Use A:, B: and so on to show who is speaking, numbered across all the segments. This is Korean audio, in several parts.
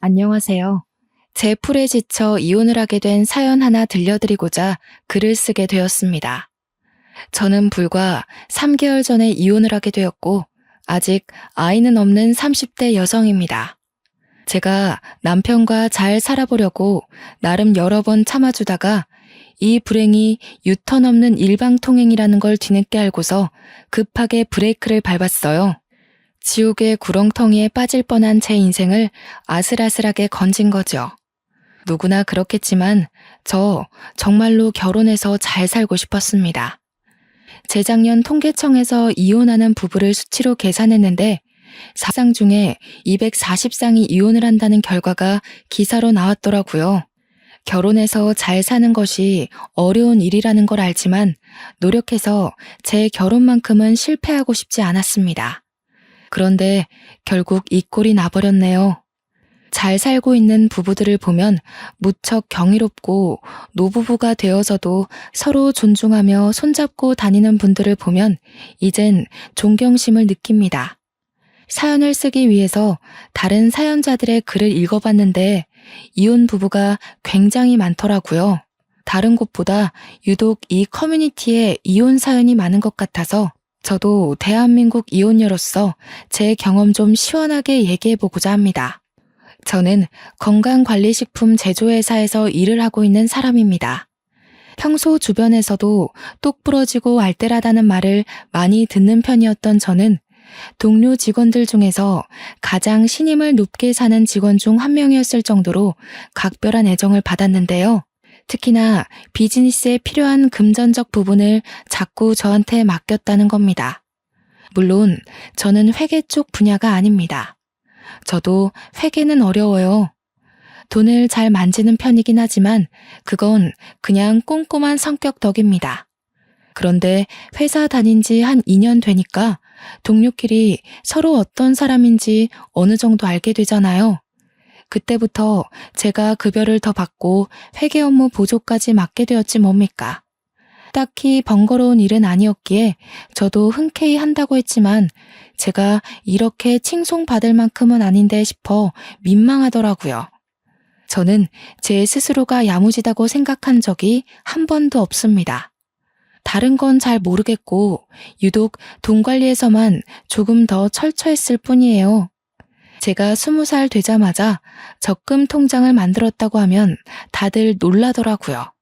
A: 안녕하세요. 제 풀에 지쳐 이혼을 하게 된 사연 하나 들려드리고자 글을 쓰게 되었습니다. 저는 불과 3개월 전에 이혼을 하게 되었고, 아직 아이는 없는 30대 여성입니다. 제가 남편과 잘 살아보려고 나름 여러 번 참아주다가 이 불행이 유턴 없는 일방통행이라는 걸 뒤늦게 알고서 급하게 브레이크를 밟았어요. 지옥의 구렁텅이에 빠질 뻔한 제 인생을 아슬아슬하게 건진 거죠. 누구나 그렇겠지만 저 정말로 결혼해서 잘 살고 싶었습니다. 재작년 통계청에서 이혼하는 부부를 수치로 계산했는데 4상 중에 240상이 이혼을 한다는 결과가 기사로 나왔더라고요. 결혼해서 잘 사는 것이 어려운 일이라는 걸 알지만 노력해서 제 결혼만큼은 실패하고 싶지 않았습니다. 그런데 결국 이 꼴이 나버렸네요. 잘 살고 있는 부부들을 보면 무척 경이롭고 노부부가 되어서도 서로 존중하며 손잡고 다니는 분들을 보면 이젠 존경심을 느낍니다. 사연을 쓰기 위해서 다른 사연자들의 글을 읽어봤는데 이혼 부부가 굉장히 많더라고요. 다른 곳보다 유독 이 커뮤니티에 이혼 사연이 많은 것 같아서 저도 대한민국 이혼녀로서 제 경험 좀 시원하게 얘기해보고자 합니다. 저는 건강관리식품 제조회사에서 일을 하고 있는 사람입니다. 평소 주변에서도 똑 부러지고 알뜰하다는 말을 많이 듣는 편이었던 저는 동료 직원들 중에서 가장 신임을 높게 사는 직원 중 한 명이었을 정도로 각별한 애정을 받았는데요. 특히나 비즈니스에 필요한 금전적 부분을 자꾸 저한테 맡겼다는 겁니다. 물론 저는 회계 쪽 분야가 아닙니다. 저도 회계는 어려워요. 돈을 잘 만지는 편이긴 하지만 그건 그냥 꼼꼼한 성격 덕입니다. 그런데 회사 다닌 지 한 2년 되니까 동료끼리 서로 어떤 사람인지 어느 정도 알게 되잖아요. 그때부터 제가 급여를 더 받고 회계 업무 보조까지 맡게 되었지 뭡니까. 딱히 번거로운 일은 아니었기에 저도 흔쾌히 한다고 했지만 제가 이렇게 칭송받을 만큼은 아닌데 싶어 민망하더라고요. 저는 제 스스로가 야무지다고 생각한 적이 한 번도 없습니다. 다른 건 잘 모르겠고 유독 돈 관리에서만 조금 더 철저했을 뿐이에요. 제가 20살 되자마자 적금 통장을 만들었다고 하면 다들 놀라더라고요.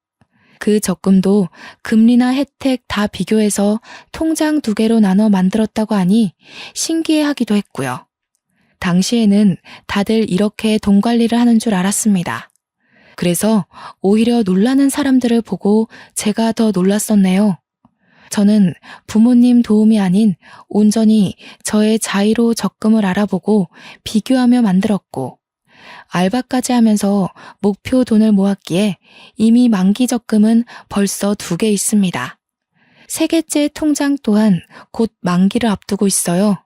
A: 그 적금도 금리나 혜택 다 비교해서 통장 2개로 나눠 만들었다고 하니 신기해하기도 했고요. 당시에는 다들 이렇게 돈 관리를 하는 줄 알았습니다. 그래서 오히려 놀라는 사람들을 보고 제가 더 놀랐었네요. 저는 부모님 도움이 아닌 온전히 저의 자의로 적금을 알아보고 비교하며 만들었고 알바까지 하면서 목표 돈을 모았기에 이미 만기 적금은 벌써 2개 있습니다. 3개째 통장 또한 곧 만기를 앞두고 있어요.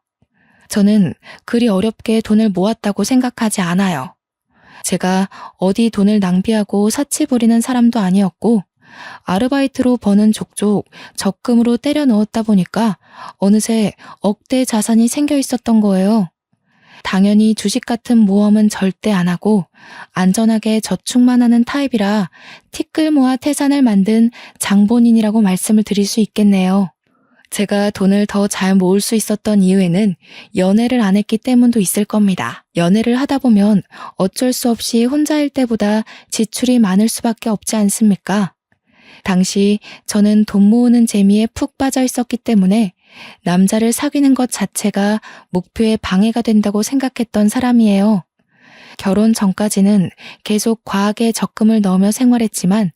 A: 저는 그리 어렵게 돈을 모았다고 생각하지 않아요. 제가 어디 돈을 낭비하고 사치 부리는 사람도 아니었고 아르바이트로 버는 족족 적금으로 때려 넣었다 보니까 어느새 억대 자산이 생겨 있었던 거예요. 당연히 주식 같은 모험은 절대 안 하고 안전하게 저축만 하는 타입이라 티끌 모아 태산을 만든 장본인이라고 말씀을 드릴 수 있겠네요. 제가 돈을 더 잘 모을 수 있었던 이유에는 연애를 안 했기 때문도 있을 겁니다. 연애를 하다 보면 어쩔 수 없이 혼자일 때보다 지출이 많을 수밖에 없지 않습니까? 당시 저는 돈 모으는 재미에 푹 빠져 있었기 때문에 남자를 사귀는 것 자체가 목표에 방해가 된다고 생각했던 사람이에요. 결혼 전까지는 계속 과하게 적금을 넣으며 생활했지만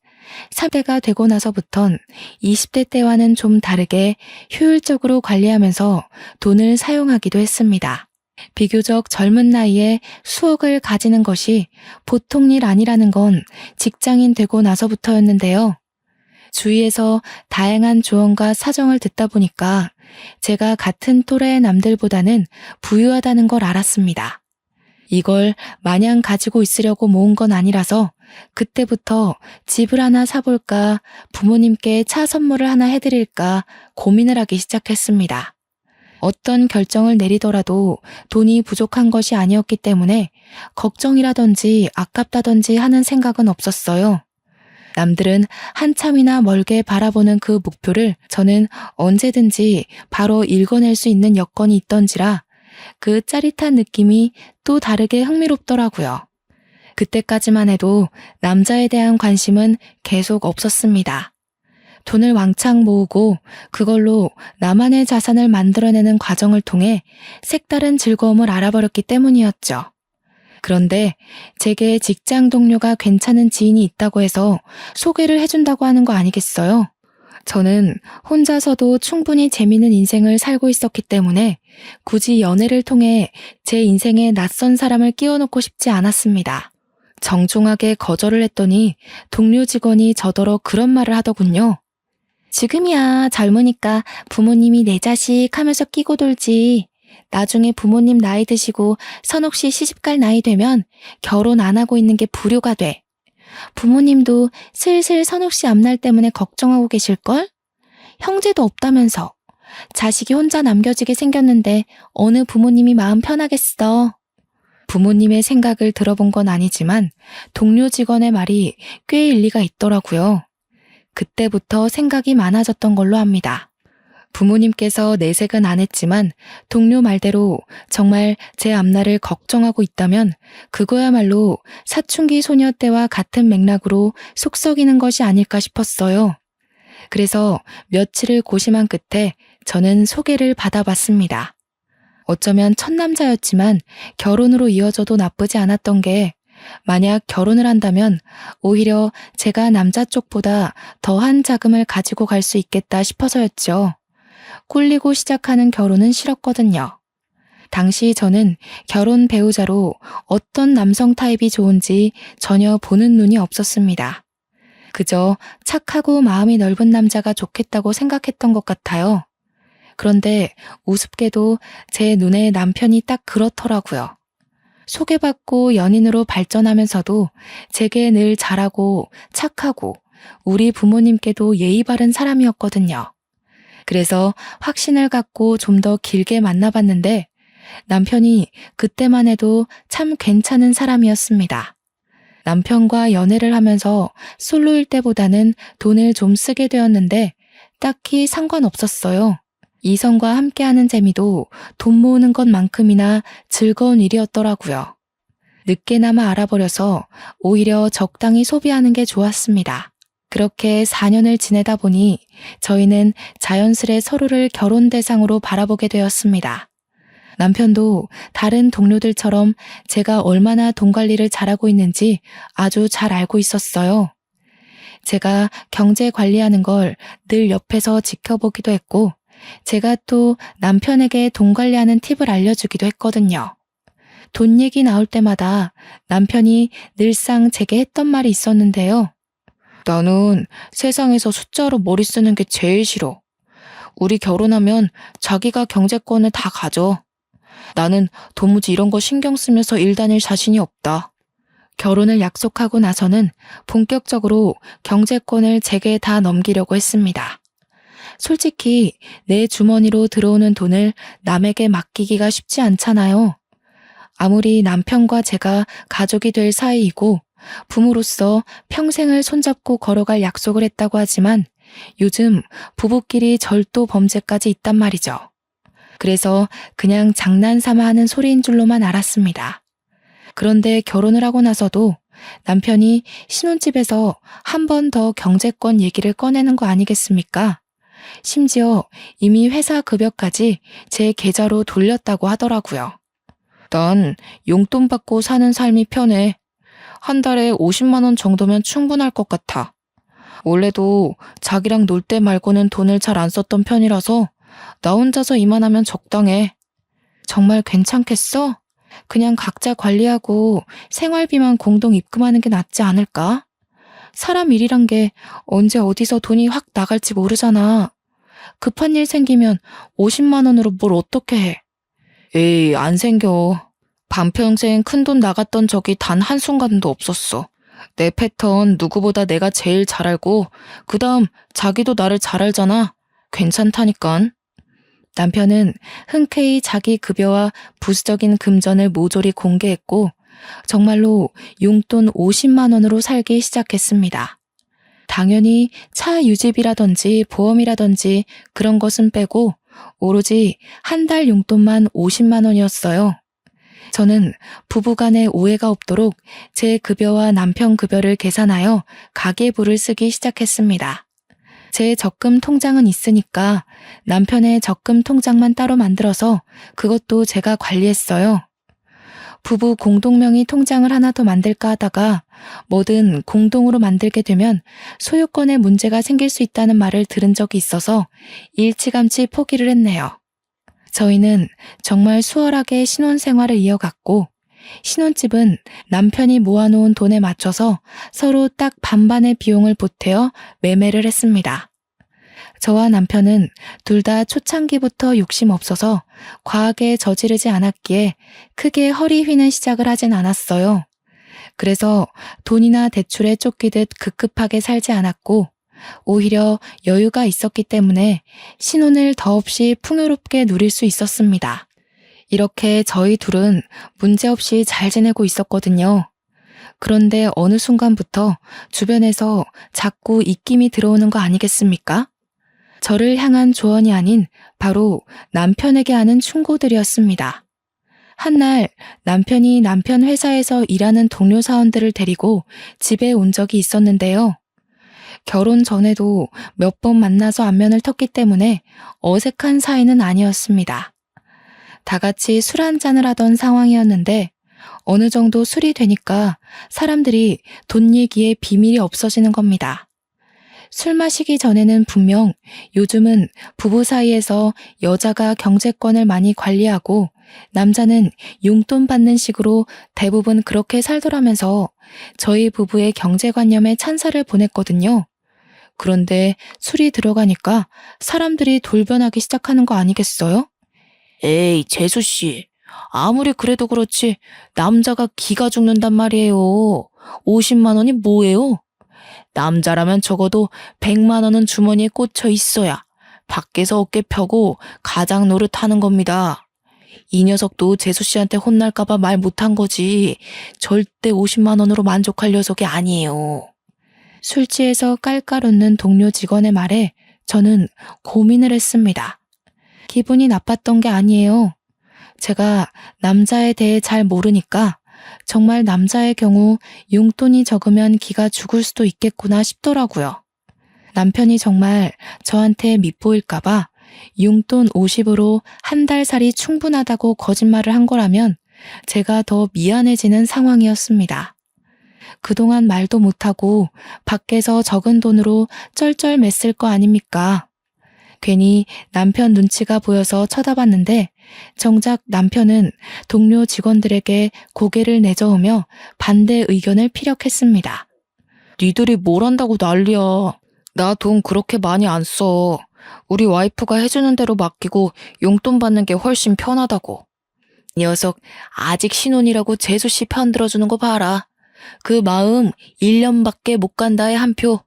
A: 30대가 되고 나서부턴 20대 때와는 좀 다르게 효율적으로 관리하면서 돈을 사용하기도 했습니다. 비교적 젊은 나이에 수억을 가지는 것이 보통 일 아니라는 건 직장인 되고 나서부터였는데요. 주위에서 다양한 조언과 사정을 듣다 보니까 제가 같은 또래의 남들보다는 부유하다는 걸 알았습니다. 이걸 마냥 가지고 있으려고 모은 건 아니라서 그때부터 집을 하나 사볼까, 부모님께 차 선물을 하나 해드릴까 고민을 하기 시작했습니다. 어떤 결정을 내리더라도 돈이 부족한 것이 아니었기 때문에 걱정이라든지 아깝다든지 하는 생각은 없었어요. 남들은 한참이나 멀게 바라보는 그 목표를 저는 언제든지 바로 읽어낼 수 있는 여건이 있던지라 그 짜릿한 느낌이 또 다르게 흥미롭더라고요. 그때까지만 해도 남자에 대한 관심은 계속 없었습니다. 돈을 왕창 모으고 그걸로 나만의 자산을 만들어내는 과정을 통해 색다른 즐거움을 알아버렸기 때문이었죠. 그런데 제게 직장 동료가 괜찮은 지인이 있다고 해서 소개를 해준다고 하는 거 아니겠어요? 저는 혼자서도 충분히 재미있는 인생을 살고 있었기 때문에 굳이 연애를 통해 제 인생에 낯선 사람을 끼워넣고 싶지 않았습니다. 정중하게 거절을 했더니 동료 직원이 저더러 그런 말을 하더군요. 지금이야 젊으니까 부모님이 내 자식 하면서 끼고 돌지. 나중에 부모님 나이 드시고 선옥 씨 시집갈 나이 되면 결혼 안 하고 있는 게 불효가 돼. 부모님도 슬슬 선옥 씨 앞날 때문에 걱정하고 계실걸? 형제도 없다면서. 자식이 혼자 남겨지게 생겼는데 어느 부모님이 마음 편하겠어. 부모님의 생각을 들어본 건 아니지만 동료 직원의 말이 꽤 일리가 있더라고요. 그때부터 생각이 많아졌던 걸로 합니다. 부모님께서 내색은 안 했지만 동료 말대로 정말 제 앞날을 걱정하고 있다면 그거야말로 사춘기 소녀 때와 같은 맥락으로 속썩이는 것이 아닐까 싶었어요. 그래서 며칠을 고심한 끝에 저는 소개를 받아봤습니다. 어쩌면 첫 남자였지만 결혼으로 이어져도 나쁘지 않았던 게 만약 결혼을 한다면 오히려 제가 남자 쪽보다 더한 자금을 가지고 갈 수 있겠다 싶어서였죠. 꿀리고 시작하는 결혼은 싫었거든요. 당시 저는 결혼 배우자로 어떤 남성 타입이 좋은지 전혀 보는 눈이 없었습니다. 그저 착하고 마음이 넓은 남자가 좋겠다고 생각했던 것 같아요. 그런데 우습게도 제 눈에 남편이 딱 그렇더라고요. 소개받고 연인으로 발전하면서도 제게 늘 잘하고 착하고 우리 부모님께도 예의 바른 사람이었거든요. 그래서 확신을 갖고 좀 더 길게 만나봤는데 남편이 그때만 해도 참 괜찮은 사람이었습니다. 남편과 연애를 하면서 솔로일 때보다는 돈을 좀 쓰게 되었는데 딱히 상관없었어요. 이성과 함께하는 재미도 돈 모으는 것만큼이나 즐거운 일이었더라고요. 늦게나마 알아버려서 오히려 적당히 소비하는 게 좋았습니다. 그렇게 4년을 지내다 보니 저희는 자연스레 서로를 결혼 대상으로 바라보게 되었습니다. 남편도 다른 동료들처럼 제가 얼마나 돈 관리를 잘하고 있는지 아주 잘 알고 있었어요. 제가 경제 관리하는 걸 늘 옆에서 지켜보기도 했고 제가 또 남편에게 돈 관리하는 팁을 알려주기도 했거든요. 돈 얘기 나올 때마다 남편이 늘상 제게 했던 말이 있었는데요. 나는 세상에서 숫자로 머리 쓰는 게 제일 싫어. 우리 결혼하면 자기가 경제권을 다 가져. 나는 도무지 이런 거 신경 쓰면서 일 다닐 자신이 없다. 결혼을 약속하고 나서는 본격적으로 경제권을 제게 다 넘기려고 했습니다. 솔직히 내 주머니로 들어오는 돈을 남에게 맡기기가 쉽지 않잖아요. 아무리 남편과 제가 가족이 될 사이이고 부모로서 평생을 손잡고 걸어갈 약속을 했다고 하지만 요즘 부부끼리 절도 범죄까지 있단 말이죠. 그래서 그냥 장난삼아 하는 소리인 줄로만 알았습니다. 그런데 결혼을 하고 나서도 남편이 신혼집에서 한 번 더 경제권 얘기를 꺼내는 거 아니겠습니까? 심지어 이미 회사 급여까지 제 계좌로 돌렸다고 하더라고요. 난 용돈 받고 사는 삶이 편해. 한 달에 50만 원 정도면 충분할 것 같아. 원래도 자기랑 놀 때 말고는 돈을 잘 안 썼던 편이라서 나 혼자서 이만하면 적당해. 정말 괜찮겠어? 그냥 각자 관리하고 생활비만 공동 입금하는 게 낫지 않을까? 사람 일이란 게 언제 어디서 돈이 확 나갈지 모르잖아. 급한 일 생기면 50만 원으로 뭘 어떻게 해? 에이, 안 생겨. 반평생 큰돈 나갔던 적이 단 한순간도 없었어. 내 패턴 누구보다 내가 제일 잘 알고 그다음 자기도 나를 잘 알잖아. 괜찮다니깐. 남편은 흔쾌히 자기 급여와 부수적인 금전을 모조리 공개했고 정말로 용돈 50만 원으로 살기 시작했습니다. 당연히 차 유지비라든지 보험이라든지 그런 것은 빼고 오로지 한 달 용돈만 50만 원이었어요. 저는 부부간에 오해가 없도록 제 급여와 남편 급여를 계산하여 가계부를 쓰기 시작했습니다. 제 적금 통장은 있으니까 남편의 적금 통장만 따로 만들어서 그것도 제가 관리했어요. 부부 공동명의 통장을 하나 더 만들까 하다가 뭐든 공동으로 만들게 되면 소유권에 문제가 생길 수 있다는 말을 들은 적이 있어서 일찌감치 포기를 했네요. 저희는 정말 수월하게 신혼생활을 이어갔고 신혼집은 남편이 모아놓은 돈에 맞춰서 서로 딱 반반의 비용을 보태어 매매를 했습니다. 저와 남편은 둘 다 초창기부터 욕심 없어서 과하게 저지르지 않았기에 크게 허리 휘는 시작을 하진 않았어요. 그래서 돈이나 대출에 쫓기듯 급급하게 살지 않았고 오히려 여유가 있었기 때문에 신혼을 더없이 풍요롭게 누릴 수 있었습니다. 이렇게 저희 둘은 문제없이 잘 지내고 있었거든요. 그런데 어느 순간부터 주변에서 자꾸 입김이 들어오는 거 아니겠습니까? 저를 향한 조언이 아닌 바로 남편에게 하는 충고들이었습니다. 한날 남편이 남편 회사에서 일하는 동료 사원들을 데리고 집에 온 적이 있었는데요. 결혼 전에도 몇 번 만나서 안면을 텄기 때문에 어색한 사이는 아니었습니다. 다 같이 술 한잔을 하던 상황이었는데 어느 정도 술이 되니까 사람들이 돈 얘기에 비밀이 없어지는 겁니다. 술 마시기 전에는 분명 요즘은 부부 사이에서 여자가 경제권을 많이 관리하고 남자는 용돈 받는 식으로 대부분 그렇게 살더라면서 저희 부부의 경제관념에 찬사를 보냈거든요. 그런데 술이 들어가니까 사람들이 돌변하기 시작하는 거 아니겠어요? 에이, 재수씨. 아무리 그래도 그렇지 남자가 기가 죽는단 말이에요. 50만 원이 뭐예요? 남자라면 적어도 100만 원은 주머니에 꽂혀 있어야 밖에서 어깨 펴고 가장 노릇하는 겁니다. 이 녀석도 재수씨한테 혼날까봐 말 못한 거지 절대 50만 원으로 만족할 녀석이 아니에요. 술 취해서 깔깔 웃는 동료 직원의 말에 저는 고민을 했습니다. 기분이 나빴던 게 아니에요. 제가 남자에 대해 잘 모르니까 정말 남자의 경우 용돈이 적으면 기가 죽을 수도 있겠구나 싶더라고요. 남편이 정말 저한테 밉보일까봐 용돈 50으로 한 달 살이 충분하다고 거짓말을 한 거라면 제가 더 미안해지는 상황이었습니다. 그동안 말도 못하고 밖에서 적은 돈으로 쩔쩔맸을 거 아닙니까? 괜히 남편 눈치가 보여서 쳐다봤는데 정작 남편은 동료 직원들에게 고개를 내저으며 반대 의견을 피력했습니다. 니들이 뭘 한다고 난리야. 나 돈 그렇게 많이 안 써. 우리 와이프가 해주는 대로 맡기고 용돈 받는 게 훨씬 편하다고. 녀석 아직 신혼이라고 재수씨 편 들어주는 거 봐라. 그 마음 1년밖에 못 간다의 한 표.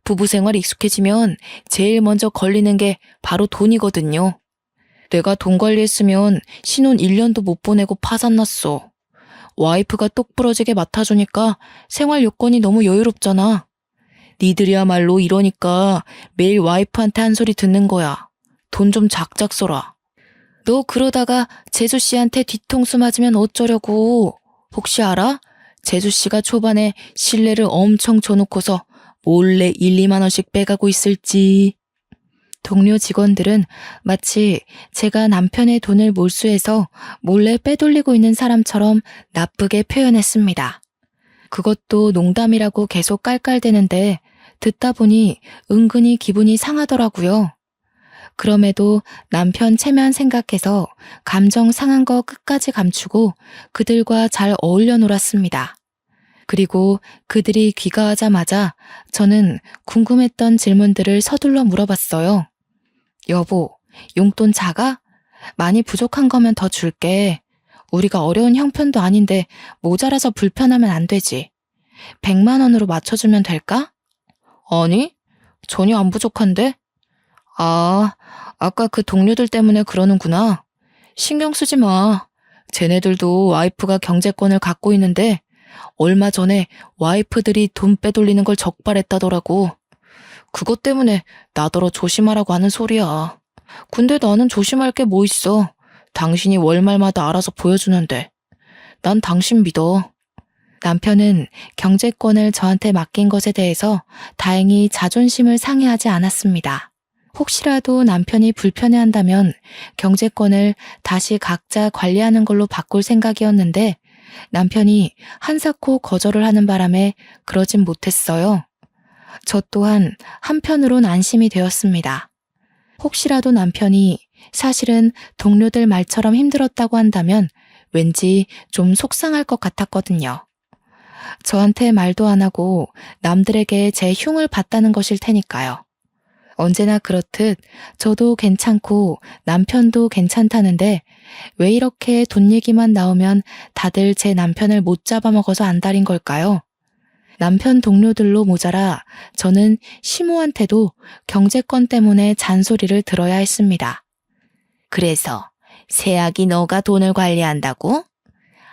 A: 부부 생활 익숙해지면 제일 먼저 걸리는 게 바로 돈이거든요. 내가 돈 관리했으면 신혼 1년도 못 보내고 파산났어. 와이프가 똑부러지게 맡아주니까 생활 요건이 너무 여유롭잖아. 니들이야말로 이러니까 매일 와이프한테 한 소리 듣는 거야. 돈 좀 작작 써라. 너 그러다가 재수씨한테 뒤통수 맞으면 어쩌려고. 혹시 알아? 재수씨가 초반에 신뢰를 엄청 줘놓고서 몰래 1, 2만 원씩 빼가고 있을지. 동료 직원들은 마치 제가 남편의 돈을 몰수해서 몰래 빼돌리고 있는 사람처럼 나쁘게 표현했습니다. 그것도 농담이라고 계속 깔깔대는데 듣다 보니 은근히 기분이 상하더라고요. 그럼에도 남편 체면 생각해서 감정 상한 거 끝까지 감추고 그들과 잘 어울려 놀았습니다. 그리고 그들이 귀가하자마자 저는 궁금했던 질문들을 서둘러 물어봤어요. 여보, 용돈 작아? 많이 부족한 거면 더 줄게. 우리가 어려운 형편도 아닌데 모자라서 불편하면 안 되지. 100만 원으로 맞춰주면 될까? 아니, 전혀 안 부족한데? 아, 아까 그 동료들 때문에 그러는구나. 신경 쓰지 마. 쟤네들도 와이프가 경제권을 갖고 있는데 얼마 전에 와이프들이 돈 빼돌리는 걸 적발했다더라고. 그것 때문에 나더러 조심하라고 하는 소리야. 근데 나는 조심할 게 뭐 있어. 당신이 월말마다 알아서 보여주는데. 난 당신 믿어. 남편은 경제권을 저한테 맡긴 것에 대해서 다행히 자존심을 상해하지 않았습니다. 혹시라도 남편이 불편해한다면 경제권을 다시 각자 관리하는 걸로 바꿀 생각이었는데 남편이 한사코 거절을 하는 바람에 그러진 못했어요. 저 또한 한편으론 안심이 되었습니다. 혹시라도 남편이 사실은 동료들 말처럼 힘들었다고 한다면 왠지 좀 속상할 것 같았거든요. 저한테 말도 안 하고 남들에게 제 흉을 봤다는 것일 테니까요. 언제나 그렇듯 저도 괜찮고 남편도 괜찮다는데 왜 이렇게 돈 얘기만 나오면 다들 제 남편을 못 잡아먹어서 안달인 걸까요? 남편 동료들로 모자라 저는 시모한테도 경제권 때문에 잔소리를 들어야 했습니다. 그래서 세학이 너가 돈을 관리한다고?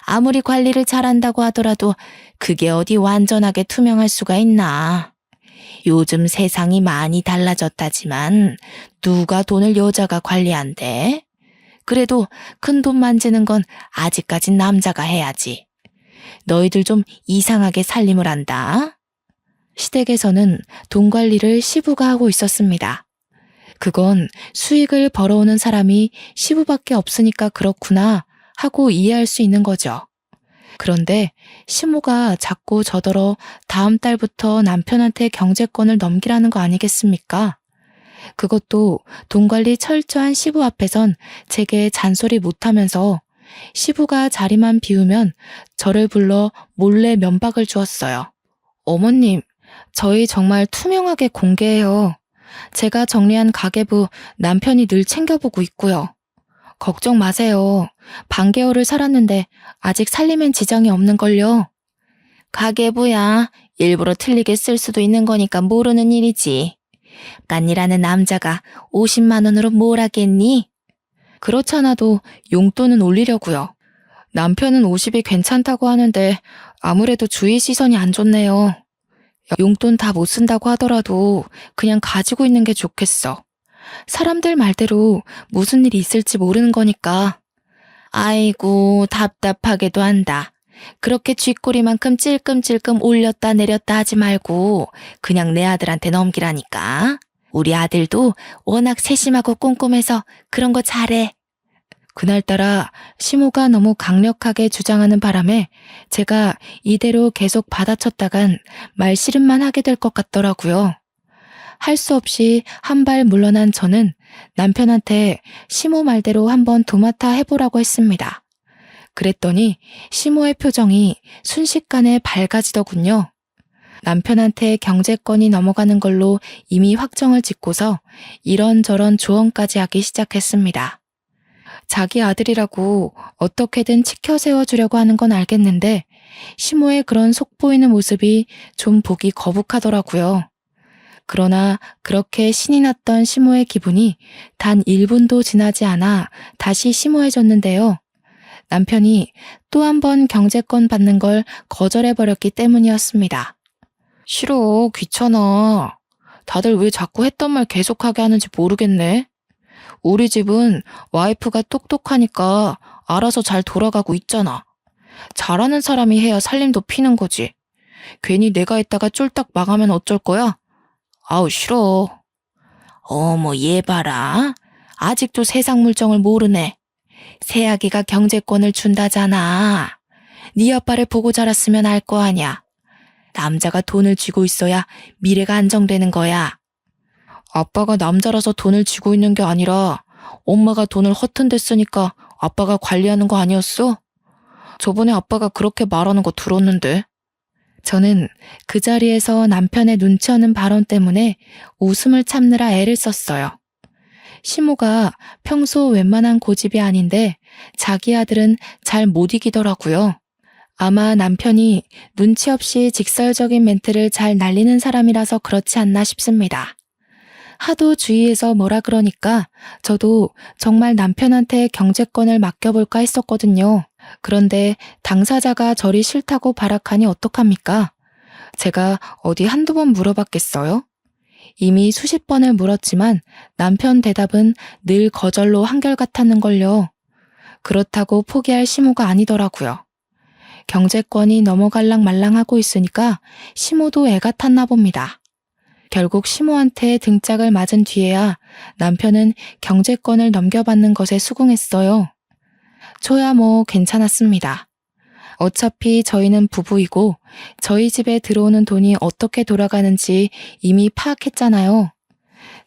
A: 아무리 관리를 잘한다고 하더라도 그게 어디 완전하게 투명할 수가 있나? 요즘 세상이 많이 달라졌다지만 누가 돈을 여자가 관리한대? 그래도 큰 돈 만지는 건 아직까진 남자가 해야지. 너희들 좀 이상하게 살림을 한다. 시댁에서는 돈 관리를 시부가 하고 있었습니다. 그건 수익을 벌어오는 사람이 시부밖에 없으니까 그렇구나 하고 이해할 수 있는 거죠. 그런데 시모가 자꾸 저더러 다음 달부터 남편한테 경제권을 넘기라는 거 아니겠습니까? 그것도 돈 관리 철저한 시부 앞에선 제게 잔소리 못하면서 시부가 자리만 비우면 저를 불러 몰래 면박을 주었어요. 어머님, 저희 정말 투명하게 공개해요. 제가 정리한 가계부 남편이 늘 챙겨보고 있고요. 걱정 마세요. 반개월을 살았는데 아직 살림엔 지장이 없는걸요. 가계부야. 일부러 틀리게 쓸 수도 있는 거니까 모르는 일이지. 딴일하는 남자가 50만 원으로 뭘 하겠니? 그렇잖아도 용돈은 올리려고요. 남편은 50이 괜찮다고 하는데 아무래도 주위 시선이 안 좋네요. 용돈 다 못 쓴다고 하더라도 그냥 가지고 있는 게 좋겠어. 사람들 말대로 무슨 일이 있을지 모르는 거니까. 아이고 답답하게도 한다. 그렇게 쥐꼬리만큼 찔끔찔끔 올렸다 내렸다 하지 말고 그냥 내 아들한테 넘기라니까. 우리 아들도 워낙 세심하고 꼼꼼해서 그런 거 잘해. 그날따라 시모가 너무 강력하게 주장하는 바람에 제가 이대로 계속 받아쳤다간 말씨름만 하게 될 것 같더라고요. 할 수 없이 한 발 물러난 저는 남편한테 시모 말대로 한번 도맡아 해보라고 했습니다. 그랬더니 시모의 표정이 순식간에 밝아지더군요. 남편한테 경제권이 넘어가는 걸로 이미 확정을 짓고서 이런저런 조언까지 하기 시작했습니다. 자기 아들이라고 어떻게든 치켜 세워주려고 하는 건 알겠는데 시모의 그런 속보이는 모습이 좀 보기 거북하더라고요. 그러나 그렇게 신이 났던 시모의 기분이 단 1분도 지나지 않아 다시 심오해졌는데요. 남편이 또 한 번 경제권 받는 걸 거절해버렸기 때문이었습니다. 싫어, 귀찮아. 다들 왜 자꾸 했던 말 계속하게 하는지 모르겠네. 우리 집은 와이프가 똑똑하니까 알아서 잘 돌아가고 있잖아. 잘하는 사람이 해야 살림도 피는 거지. 괜히 내가 했다가 쫄딱 망하면 어쩔 거야? 아우 싫어. 어머 얘 봐라. 아직도 세상 물정을 모르네. 새아기가 경제권을 준다잖아. 네 아빠를 보고 자랐으면 알 거 아냐. 남자가 돈을 쥐고 있어야 미래가 안정되는 거야. 아빠가 남자라서 돈을 쥐고 있는 게 아니라 엄마가 돈을 허튼 데 쓰니까 아빠가 관리하는 거 아니었어? 저번에 아빠가 그렇게 말하는 거 들었는데. 저는 그 자리에서 남편의 눈치 없는 발언 때문에 웃음을 참느라 애를 썼어요. 시모가 평소 웬만한 고집이 아닌데 자기 아들은 잘 못 이기더라고요. 아마 남편이 눈치 없이 직설적인 멘트를 잘 날리는 사람이라서 그렇지 않나 싶습니다. 하도 주위에서 뭐라 그러니까 저도 정말 남편한테 경제권을 맡겨볼까 했었거든요. 그런데 당사자가 저리 싫다고 발악하니 어떡합니까? 제가 어디 한두 번 물어봤겠어요? 이미 수십 번을 물었지만 남편 대답은 늘 거절로 한결같았는걸요. 그렇다고 포기할 시무가 아니더라고요. 경제권이 넘어갈랑 말랑하고 있으니까 시모도 애가 탔나 봅니다. 결국 시모한테 등짝을 맞은 뒤에야 남편은 경제권을 넘겨받는 것에 수긍했어요. 저야 뭐 괜찮았습니다. 어차피 저희는 부부이고 저희 집에 들어오는 돈이 어떻게 돌아가는지 이미 파악했잖아요.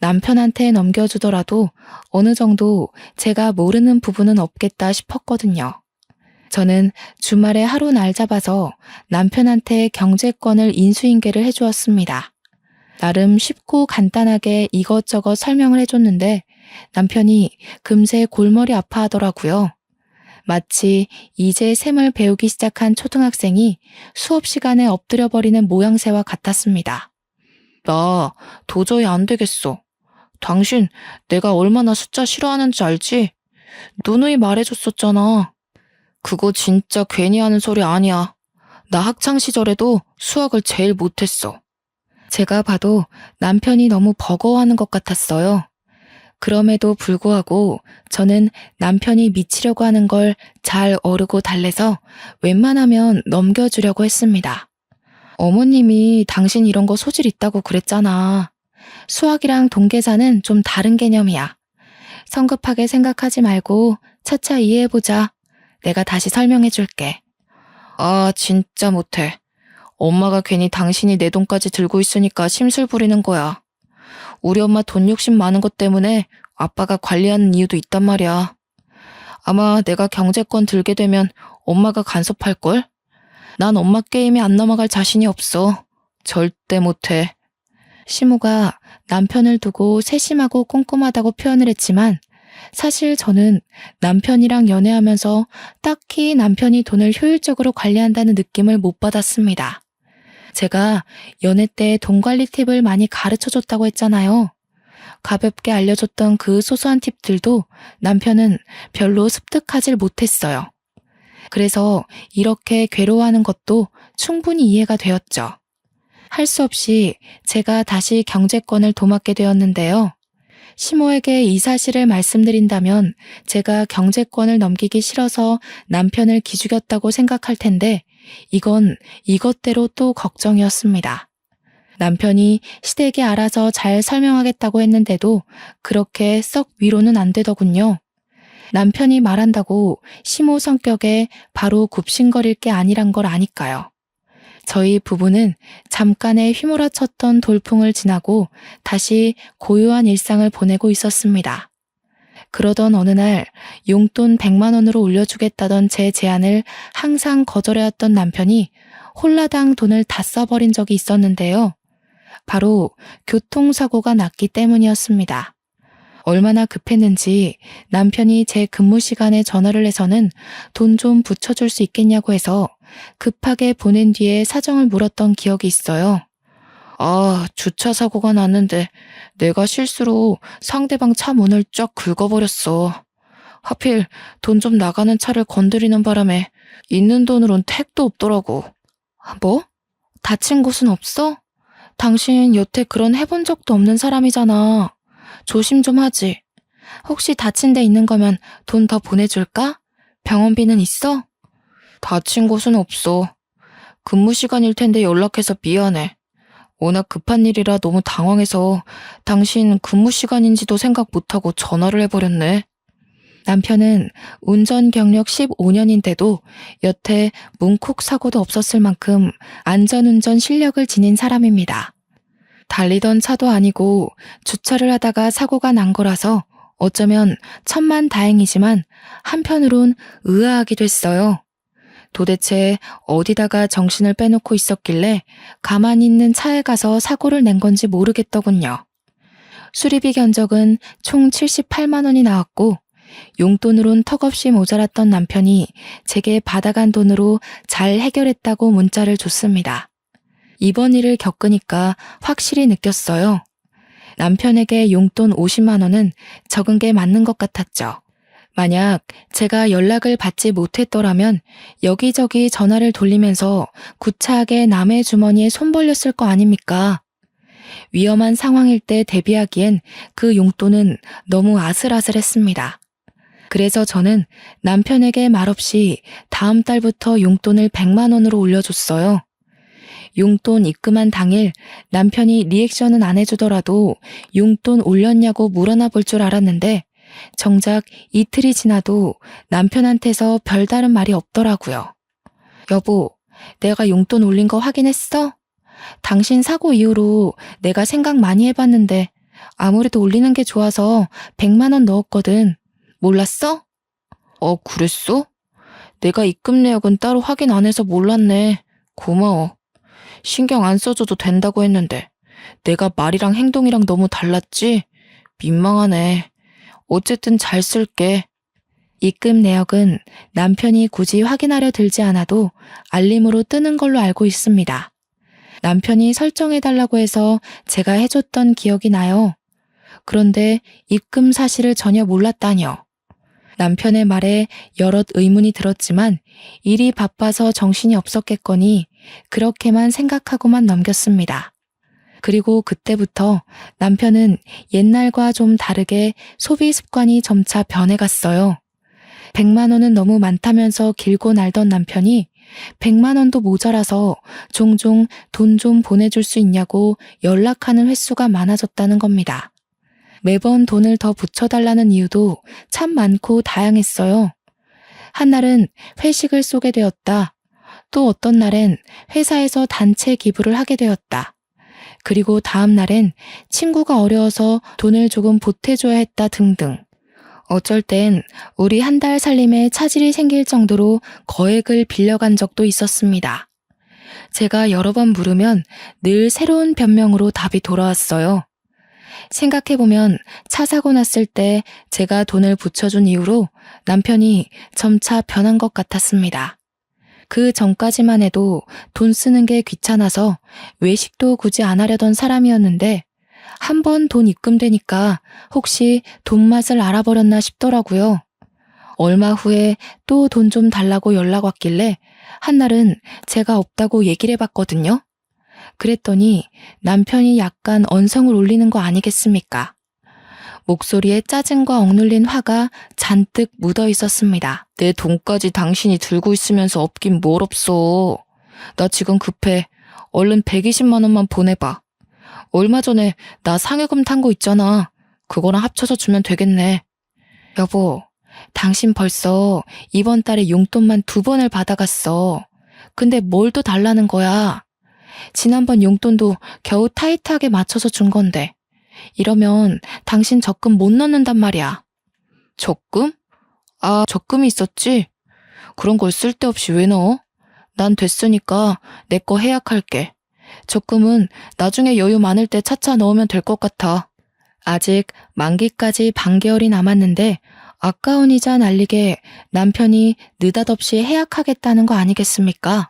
A: 남편한테 넘겨주더라도 어느 정도 제가 모르는 부분은 없겠다 싶었거든요. 저는 주말에 하루 날 잡아서 남편한테 경제권을 인수인계를 해주었습니다. 나름 쉽고 간단하게 이것저것 설명을 해줬는데 남편이 금세 골머리 아파하더라고요. 마치 이제 셈을 배우기 시작한 초등학생이 수업 시간에 엎드려버리는 모양새와 같았습니다. 나 도저히 안 되겠어. 당신 내가 얼마나 숫자 싫어하는지 알지? 누누이 말해줬었잖아. 그거 진짜 괜히 하는 소리 아니야. 나 학창 시절에도 수학을 제일 못했어. 제가 봐도 남편이 너무 버거워하는 것 같았어요. 그럼에도 불구하고 저는 남편이 미치려고 하는 걸 잘 어르고 달래서 웬만하면 넘겨주려고 했습니다. 어머님이 당신 이런 거 소질 있다고 그랬잖아. 수학이랑 동계산은 좀 다른 개념이야. 성급하게 생각하지 말고 차차 이해해보자. 내가 다시 설명해줄게. 아, 진짜 못해. 엄마가 괜히 당신이 내 돈까지 들고 있으니까 심술 부리는 거야. 우리 엄마 돈 욕심 많은 것 때문에 아빠가 관리하는 이유도 있단 말이야. 아마 내가 경제권 들게 되면 엄마가 간섭할걸? 난 엄마 게임에 안 넘어갈 자신이 없어. 절대 못해. 시모가 남편을 두고 세심하고 꼼꼼하다고 표현을 했지만 사실 저는 남편이랑 연애하면서 딱히 남편이 돈을 효율적으로 관리한다는 느낌을 못 받았습니다. 제가 연애 때 돈 관리 팁을 많이 가르쳐줬다고 했잖아요. 가볍게 알려줬던 그 소소한 팁들도 남편은 별로 습득하질 못했어요. 그래서 이렇게 괴로워하는 것도 충분히 이해가 되었죠. 할 수 없이 제가 다시 경제권을 도맡게 되었는데요. 시모에게 이 사실을 말씀드린다면 제가 경제권을 넘기기 싫어서 남편을 기죽였다고 생각할 텐데 이건 이것대로 또 걱정이었습니다. 남편이 시댁에 알아서 잘 설명하겠다고 했는데도 그렇게 썩 위로는 안 되더군요. 남편이 말한다고 시모 성격에 바로 굽신거릴 게 아니란 걸 아니까요. 저희 부부는 잠깐의 휘몰아쳤던 돌풍을 지나고 다시 고요한 일상을 보내고 있었습니다. 그러던 어느 날 용돈 100만 원으로 올려주겠다던 제 제안을 항상 거절해왔던 남편이 홀라당 돈을 다 써버린 적이 있었는데요. 바로 교통사고가 났기 때문이었습니다. 얼마나 급했는지 남편이 제 근무 시간에 전화를 해서는 돈 좀 붙여줄 수 있겠냐고 해서 급하게 보낸 뒤에 사정을 물었던 기억이 있어요. 아, 주차 사고가 났는데 내가 실수로 상대방 차 문을 쫙 긁어버렸어. 하필 돈 좀 나가는 차를 건드리는 바람에 있는 돈으론 택도 없더라고. 뭐? 다친 곳은 없어? 당신 여태 그런 해본 적도 없는 사람이잖아. 조심 좀 하지. 혹시 다친 데 있는 거면 돈 더 보내줄까? 병원비는 있어? 다친 곳은 없어. 근무 시간일 텐데 연락해서 미안해. 워낙 급한 일이라 너무 당황해서 당신 근무 시간인지도 생각 못하고 전화를 해버렸네. 남편은 운전 경력 15년인데도 여태 문콕 사고도 없었을 만큼 안전운전 실력을 지닌 사람입니다. 달리던 차도 아니고 주차를 하다가 사고가 난 거라서 어쩌면 천만다행이지만 한편으론 의아하기도 했어요. 도대체 어디다가 정신을 빼놓고 있었길래 가만히 있는 차에 가서 사고를 낸 건지 모르겠더군요. 수리비 견적은 총 78만 원이 나왔고 용돈으론 턱없이 모자랐던 남편이 제게 받아간 돈으로 잘 해결했다고 문자를 줬습니다. 이번 일을 겪으니까 확실히 느꼈어요. 남편에게 용돈 50만 원은 적은 게 맞는 것 같았죠. 만약 제가 연락을 받지 못했더라면 여기저기 전화를 돌리면서 구차하게 남의 주머니에 손 벌렸을 거 아닙니까? 위험한 상황일 때 대비하기엔 그 용돈은 너무 아슬아슬했습니다. 그래서 저는 남편에게 말없이 다음 달부터 용돈을 100만 원으로 올려줬어요. 용돈 입금한 당일 남편이 리액션은 안 해주더라도 용돈 올렸냐고 물어나 볼 줄 알았는데 정작 이틀이 지나도 남편한테서 별다른 말이 없더라고요. 여보, 내가 용돈 올린 거 확인했어? 당신 사고 이후로 내가 생각 많이 해봤는데 아무래도 올리는 게 좋아서 100만 원 넣었거든. 몰랐어? 그랬어? 내가 입금 내역은 따로 확인 안 해서 몰랐네. 고마워. 신경 안 써줘도 된다고 했는데 내가 말이랑 행동이랑 너무 달랐지? 민망하네. 어쨌든 잘 쓸게. 입금 내역은 남편이 굳이 확인하려 들지 않아도 알림으로 뜨는 걸로 알고 있습니다. 남편이 설정해달라고 해서 제가 해줬던 기억이 나요. 그런데 입금 사실을 전혀 몰랐다뇨. 남편의 말에 여럿 의문이 들었지만 일이 바빠서 정신이 없었겠거니 그렇게만 생각하고만 넘겼습니다. 그리고 그때부터 남편은 옛날과 좀 다르게 소비 습관이 점차 변해갔어요. 100만 원은 너무 많다면서 길고 날던 남편이 100만 원도 모자라서 종종 돈 좀 보내줄 수 있냐고 연락하는 횟수가 많아졌다는 겁니다. 매번 돈을 더 붙여달라는 이유도 참 많고 다양했어요. 한날은 회식을 쏘게 되었다. 또 어떤 날엔 회사에서 단체 기부를 하게 되었다. 그리고 다음 날엔 친구가 어려워서 돈을 조금 보태줘야 했다 등등. 어쩔 땐 우리 한 달 살림에 차질이 생길 정도로 거액을 빌려간 적도 있었습니다. 제가 여러 번 물으면 늘 새로운 변명으로 답이 돌아왔어요. 생각해보면 차 사고 났을 때 제가 돈을 붙여준 이후로 남편이 점차 변한 것 같았습니다. 그 전까지만 해도 돈 쓰는 게 귀찮아서 외식도 굳이 안 하려던 사람이었는데 한 번 돈 입금되니까 혹시 돈 맛을 알아버렸나 싶더라고요. 얼마 후에 또 돈 좀 달라고 연락 왔길래 한날은 제가 없다고 얘기를 해봤거든요. 그랬더니 남편이 약간 언성을 올리는 거 아니겠습니까? 목소리에 짜증과 억눌린 화가 잔뜩 묻어 있었습니다. 내 돈까지 당신이 들고 있으면서 없긴 뭘 없어. 나 지금 급해. 얼른 120만 원만 보내봐. 얼마 전에 나 상여금 탄 거 있잖아. 그거랑 합쳐서 주면 되겠네. 여보, 당신 벌써 이번 달에 용돈만 2번을 받아갔어. 근데 뭘 또 달라는 거야? 지난번 용돈도 겨우 타이트하게 맞춰서 준 건데 이러면 당신 적금 못 넣는단 말이야. 적금? 적금이 있었지? 그런 걸 쓸데없이 왜 넣어? 난 됐으니까 내 거 해약할게. 적금은 나중에 여유 많을 때 차차 넣으면 될 것 같아. 아직 만기까지 반개월이 남았는데 아까운 이자 날리게 남편이 느닷없이 해약하겠다는 거 아니겠습니까?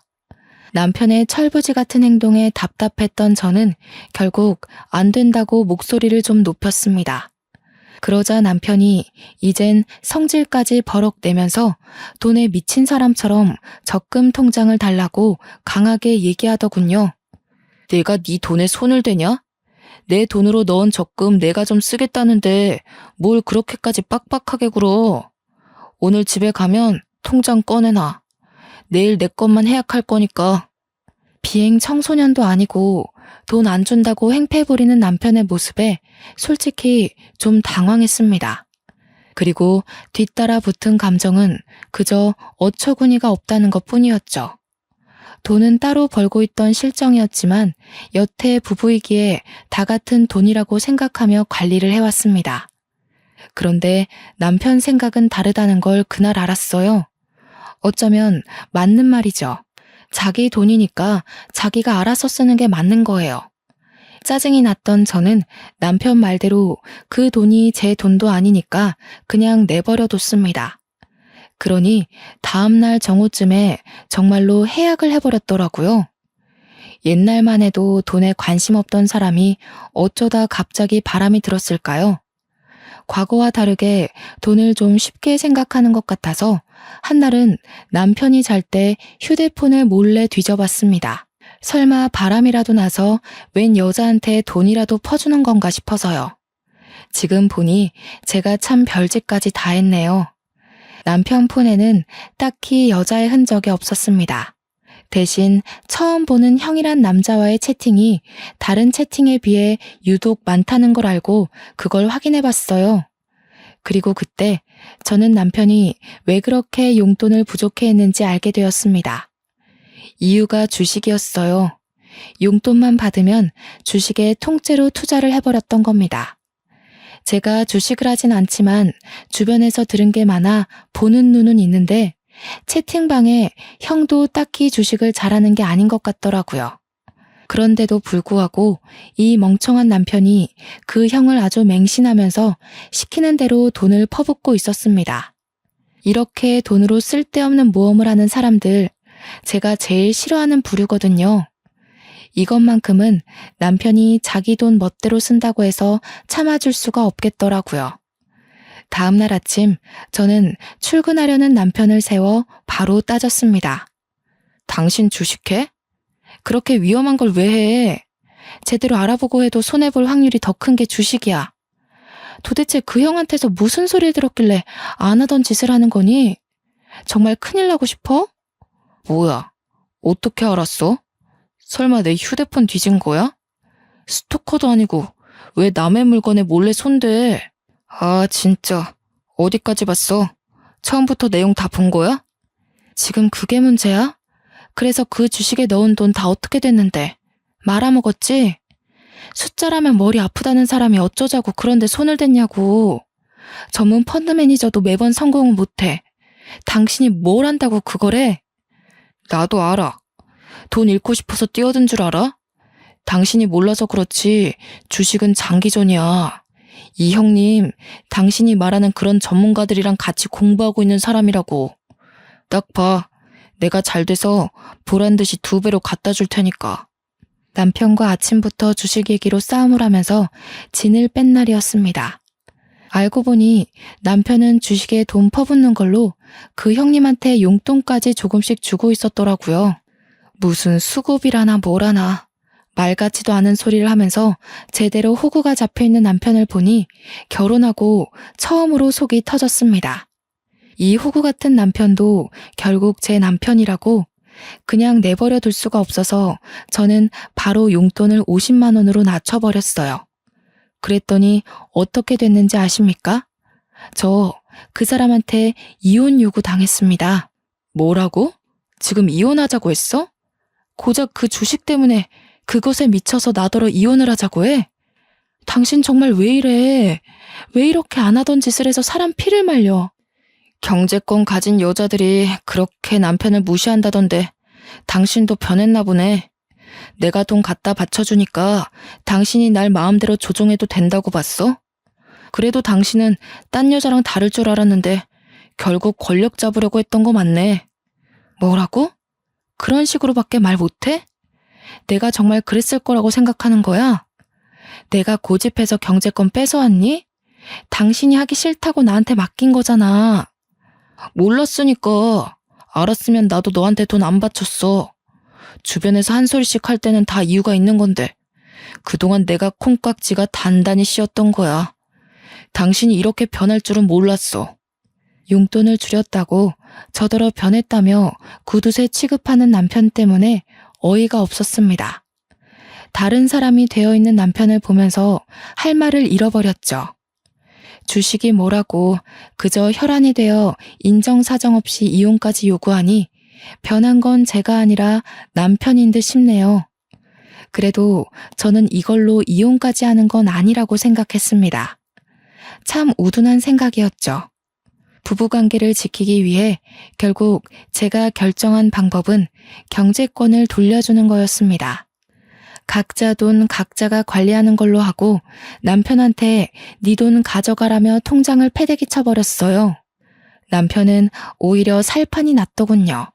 A: 남편의 철부지 같은 행동에 답답했던 저는 결국 안 된다고 목소리를 좀 높였습니다. 그러자 남편이 이젠 성질까지 버럭 내면서 돈에 미친 사람처럼 적금 통장을 달라고 강하게 얘기하더군요. 내가 네 돈에 손을 대냐? 내 돈으로 넣은 적금 내가 좀 쓰겠다는데 뭘 그렇게까지 빡빡하게 굴어. 오늘 집에 가면 통장 꺼내놔. 내일 내 것만 해약할 거니까. 비행 청소년도 아니고 돈 안 준다고 행패 부리는 남편의 모습에 솔직히 좀 당황했습니다. 그리고 뒤따라 붙은 감정은 그저 어처구니가 없다는 것뿐이었죠. 돈은 따로 벌고 있던 실정이었지만 여태 부부이기에 다 같은 돈이라고 생각하며 관리를 해왔습니다. 그런데 남편 생각은 다르다는 걸 그날 알았어요. 어쩌면 맞는 말이죠. 자기 돈이니까 자기가 알아서 쓰는 게 맞는 거예요. 짜증이 났던 저는 남편 말대로 그 돈이 제 돈도 아니니까 그냥 내버려 뒀습니다. 그러니 다음날 정오쯤에 정말로 해약을 해버렸더라고요. 옛날만 해도 돈에 관심 없던 사람이 어쩌다 갑자기 바람이 들었을까요? 과거와 다르게 돈을 좀 쉽게 생각하는 것 같아서 한날은 남편이 잘 때 휴대폰을 몰래 뒤져봤습니다. 설마 바람이라도 나서 웬 여자한테 돈이라도 퍼주는 건가 싶어서요. 지금 보니 제가 참 별짓까지 다 했네요. 남편 폰에는 딱히 여자의 흔적이 없었습니다. 대신 처음 보는 형이란 남자와의 채팅이 다른 채팅에 비해 유독 많다는 걸 알고 그걸 확인해 봤어요. 그리고 그때 저는 남편이 왜 그렇게 용돈을 부족해 했는지 알게 되었습니다. 이유가 주식이었어요. 용돈만 받으면 주식에 통째로 투자를 해버렸던 겁니다. 제가 주식을 하진 않지만 주변에서 들은 게 많아 보는 눈은 있는데 채팅방에 형도 딱히 주식을 잘하는 게 아닌 것 같더라고요. 그런데도 불구하고 이 멍청한 남편이 그 형을 아주 맹신하면서 시키는 대로 돈을 퍼붓고 있었습니다. 이렇게 돈으로 쓸데없는 모험을 하는 사람들, 제가 제일 싫어하는 부류거든요. 이것만큼은 남편이 자기 돈 멋대로 쓴다고 해서 참아줄 수가 없겠더라고요. 다음날 아침 저는 출근하려는 남편을 세워 바로 따졌습니다. 당신 주식해? 그렇게 위험한 걸 왜 해? 제대로 알아보고 해도 손해볼 확률이 더 큰 게 주식이야. 도대체 그 형한테서 무슨 소리를 들었길래 안 하던 짓을 하는 거니? 정말 큰일 나고 싶어? 뭐야? 어떻게 알았어? 설마 내 휴대폰 뒤진 거야? 스토커도 아니고 왜 남의 물건에 몰래 손대? 아, 진짜. 어디까지 봤어? 처음부터 내용 다 본 거야? 지금 그게 문제야? 그래서 그 주식에 넣은 돈 다 어떻게 됐는데? 말아먹었지? 숫자라면 머리 아프다는 사람이 어쩌자고 그런데 손을 댔냐고. 전문 펀드 매니저도 매번 성공은 못해. 당신이 뭘 한다고 그걸 해? 나도 알아. 돈 잃고 싶어서 뛰어든 줄 알아? 당신이 몰라서 그렇지 주식은 장기전이야. 이 형님, 당신이 말하는 그런 전문가들이랑 같이 공부하고 있는 사람이라고. 딱 봐. 내가 잘 돼서 보란 듯이 2배로 갖다 줄 테니까. 남편과 아침부터 주식 얘기로 싸움을 하면서 진을 뺀 날이었습니다. 알고 보니 남편은 주식에 돈 퍼붓는 걸로 그 형님한테 용돈까지 조금씩 주고 있었더라고요. 무슨 수급이라나 뭐라나 말 같지도 않은 소리를 하면서 제대로 호구가 잡혀있는 남편을 보니 결혼하고 처음으로 속이 터졌습니다. 이 호구 같은 남편도 결국 제 남편이라고 그냥 내버려 둘 수가 없어서 저는 바로 용돈을 50만 원으로 낮춰버렸어요. 그랬더니 어떻게 됐는지 아십니까? 저 그 사람한테 이혼 요구 당했습니다. 뭐라고? 지금 이혼하자고 했어? 고작 그 주식 때문에 그것에 미쳐서 나더러 이혼을 하자고 해? 당신 정말 왜 이래? 왜 이렇게 안 하던 짓을 해서 사람 피를 말려? 경제권 가진 여자들이 그렇게 남편을 무시한다던데 당신도 변했나 보네. 내가 돈 갖다 바쳐주니까 당신이 날 마음대로 조종해도 된다고 봤어? 그래도 당신은 딴 여자랑 다를 줄 알았는데 결국 권력 잡으려고 했던 거 맞네. 뭐라고? 그런 식으로밖에 말 못해? 내가 정말 그랬을 거라고 생각하는 거야? 내가 고집해서 경제권 뺏어왔니? 당신이 하기 싫다고 나한테 맡긴 거잖아. 몰랐으니까. 알았으면 나도 너한테 돈 안 바쳤어. 주변에서 한 소리씩 할 때는 다 이유가 있는 건데 그동안 내가 콩깍지가 단단히 씌었던 거야. 당신이 이렇게 변할 줄은 몰랐어. 용돈을 줄였다고 저더러 변했다며 구두쇠 취급하는 남편 때문에 어이가 없었습니다. 다른 사람이 되어 있는 남편을 보면서 할 말을 잃어버렸죠. 주식이 뭐라고 그저 혈안이 되어 인정사정 없이 이혼까지 요구하니 변한 건 제가 아니라 남편인 듯 싶네요. 그래도 저는 이걸로 이혼까지 하는 건 아니라고 생각했습니다. 참 우둔한 생각이었죠. 부부관계를 지키기 위해 결국 제가 결정한 방법은 경제권을 돌려주는 거였습니다. 각자 돈 각자가 관리하는 걸로 하고 남편한테 네 돈 가져가라며 통장을 패대기 쳐버렸어요. 남편은 오히려 살판이 났더군요.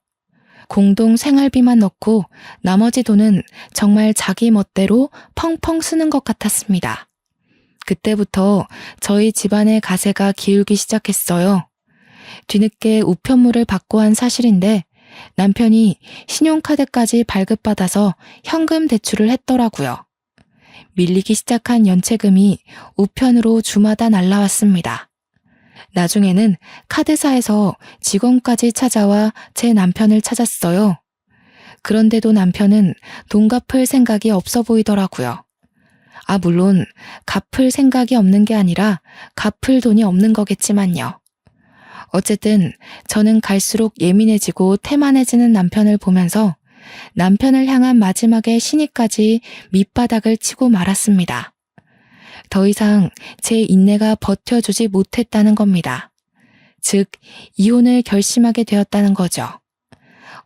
A: 공동 생활비만 넣고 나머지 돈은 정말 자기 멋대로 펑펑 쓰는 것 같았습니다. 그때부터 저희 집안의 가세가 기울기 시작했어요. 뒤늦게 우편물을 받고 한 사실인데 남편이 신용카드까지 발급받아서 현금 대출을 했더라고요. 밀리기 시작한 연체금이 우편으로 주마다 날라왔습니다. 나중에는 카드사에서 직원까지 찾아와 제 남편을 찾았어요. 그런데도 남편은 돈 갚을 생각이 없어 보이더라고요. 물론 갚을 생각이 없는 게 아니라 갚을 돈이 없는 거겠지만요. 어쨌든 저는 갈수록 예민해지고 태만해지는 남편을 보면서 남편을 향한 마지막의 시니까지 밑바닥을 치고 말았습니다. 더 이상 제 인내가 버텨주지 못했다는 겁니다. 즉, 이혼을 결심하게 되었다는 거죠.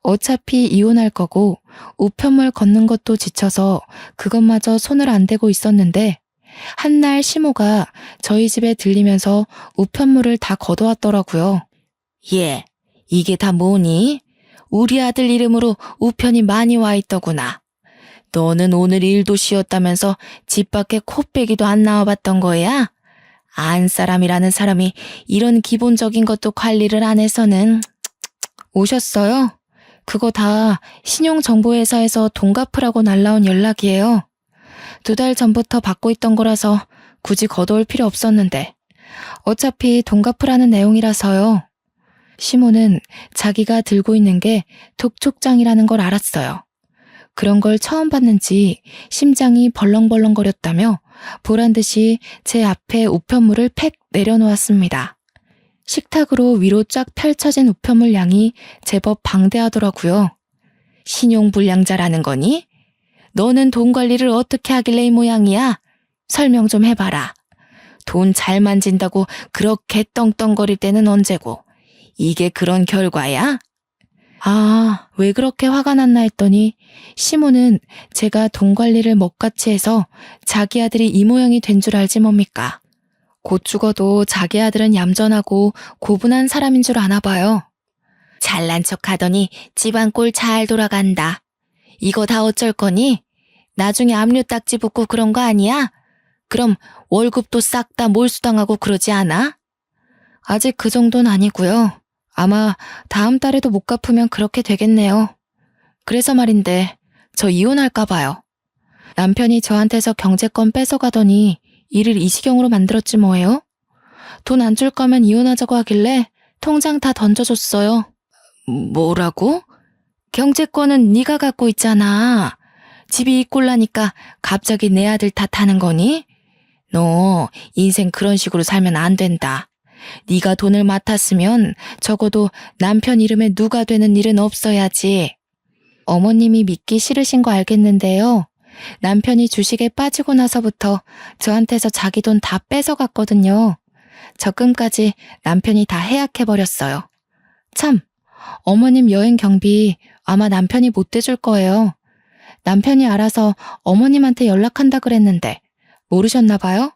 A: 어차피 이혼할 거고 우편물 걷는 것도 지쳐서 그것마저 손을 안 대고 있었는데 한날 시모가 저희 집에 들리면서 우편물을 다 걷어왔더라고요. 얘, 이게 다 뭐니? 우리 아들 이름으로 우편이 많이 와 있더구나. 너는 오늘 일도 쉬었다면서 집 밖에 코빼기도 안 나와봤던 거야? 안 사람이라는 사람이 이런 기본적인 것도 관리를 안 해서는. 오셨어요? 그거 다 신용정보회사에서 돈 갚으라고 날라온 연락이에요. 2달 전부터 받고 있던 거라서 굳이 걷어올 필요 없었는데 어차피 돈 갚으라는 내용이라서요. 시모는 자기가 들고 있는 게 독촉장이라는 걸 알았어요. 그런 걸 처음 봤는지 심장이 벌렁벌렁거렸다며 보란듯이 제 앞에 우편물을 팩 내려놓았습니다. 식탁으로 위로 쫙 펼쳐진 우편물 양이 제법 방대하더라고요. 신용불량자라는 거니? 너는 돈 관리를 어떻게 하길래 이 모양이야? 설명 좀 해봐라. 돈 잘 만진다고 그렇게 떵떵거릴 때는 언제고? 이게 그런 결과야? 왜 그렇게 화가 났나 했더니 시모는 제가 돈 관리를 먹같이 해서 자기 아들이 이 모양이 된 줄 알지 뭡니까? 곧 죽어도 자기 아들은 얌전하고 고분한 사람인 줄 아나 봐요. 잘난 척 하더니 집안 꼴 잘 돌아간다. 이거 다 어쩔 거니? 나중에 압류 딱지 붙고 그런 거 아니야? 그럼 월급도 싹 다 몰수당하고 그러지 않아? 아직 그 정도는 아니고요. 아마 다음 달에도 못 갚으면 그렇게 되겠네요. 그래서 말인데 저 이혼할까 봐요. 남편이 저한테서 경제권 뺏어가더니 일을 이 지경으로 만들었지 뭐예요? 돈 안 줄 거면 이혼하자고 하길래 통장 다 던져줬어요. 뭐라고? 경제권은 네가 갖고 있잖아. 집이 이 꼴 나니까 갑자기 내 아들 탓하는 거니? 너 인생 그런 식으로 살면 안 된다. 네가 돈을 맡았으면 적어도 남편 이름에 누가 되는 일은 없어야지. 어머님이 믿기 싫으신 거 알겠는데요. 남편이 주식에 빠지고 나서부터 저한테서 자기 돈 다 뺏어갔거든요. 적금까지 남편이 다 해약해버렸어요. 참, 어머님 여행 경비 아마 남편이 못 대줄 거예요. 남편이 알아서 어머님한테 연락한다 그랬는데 모르셨나 봐요?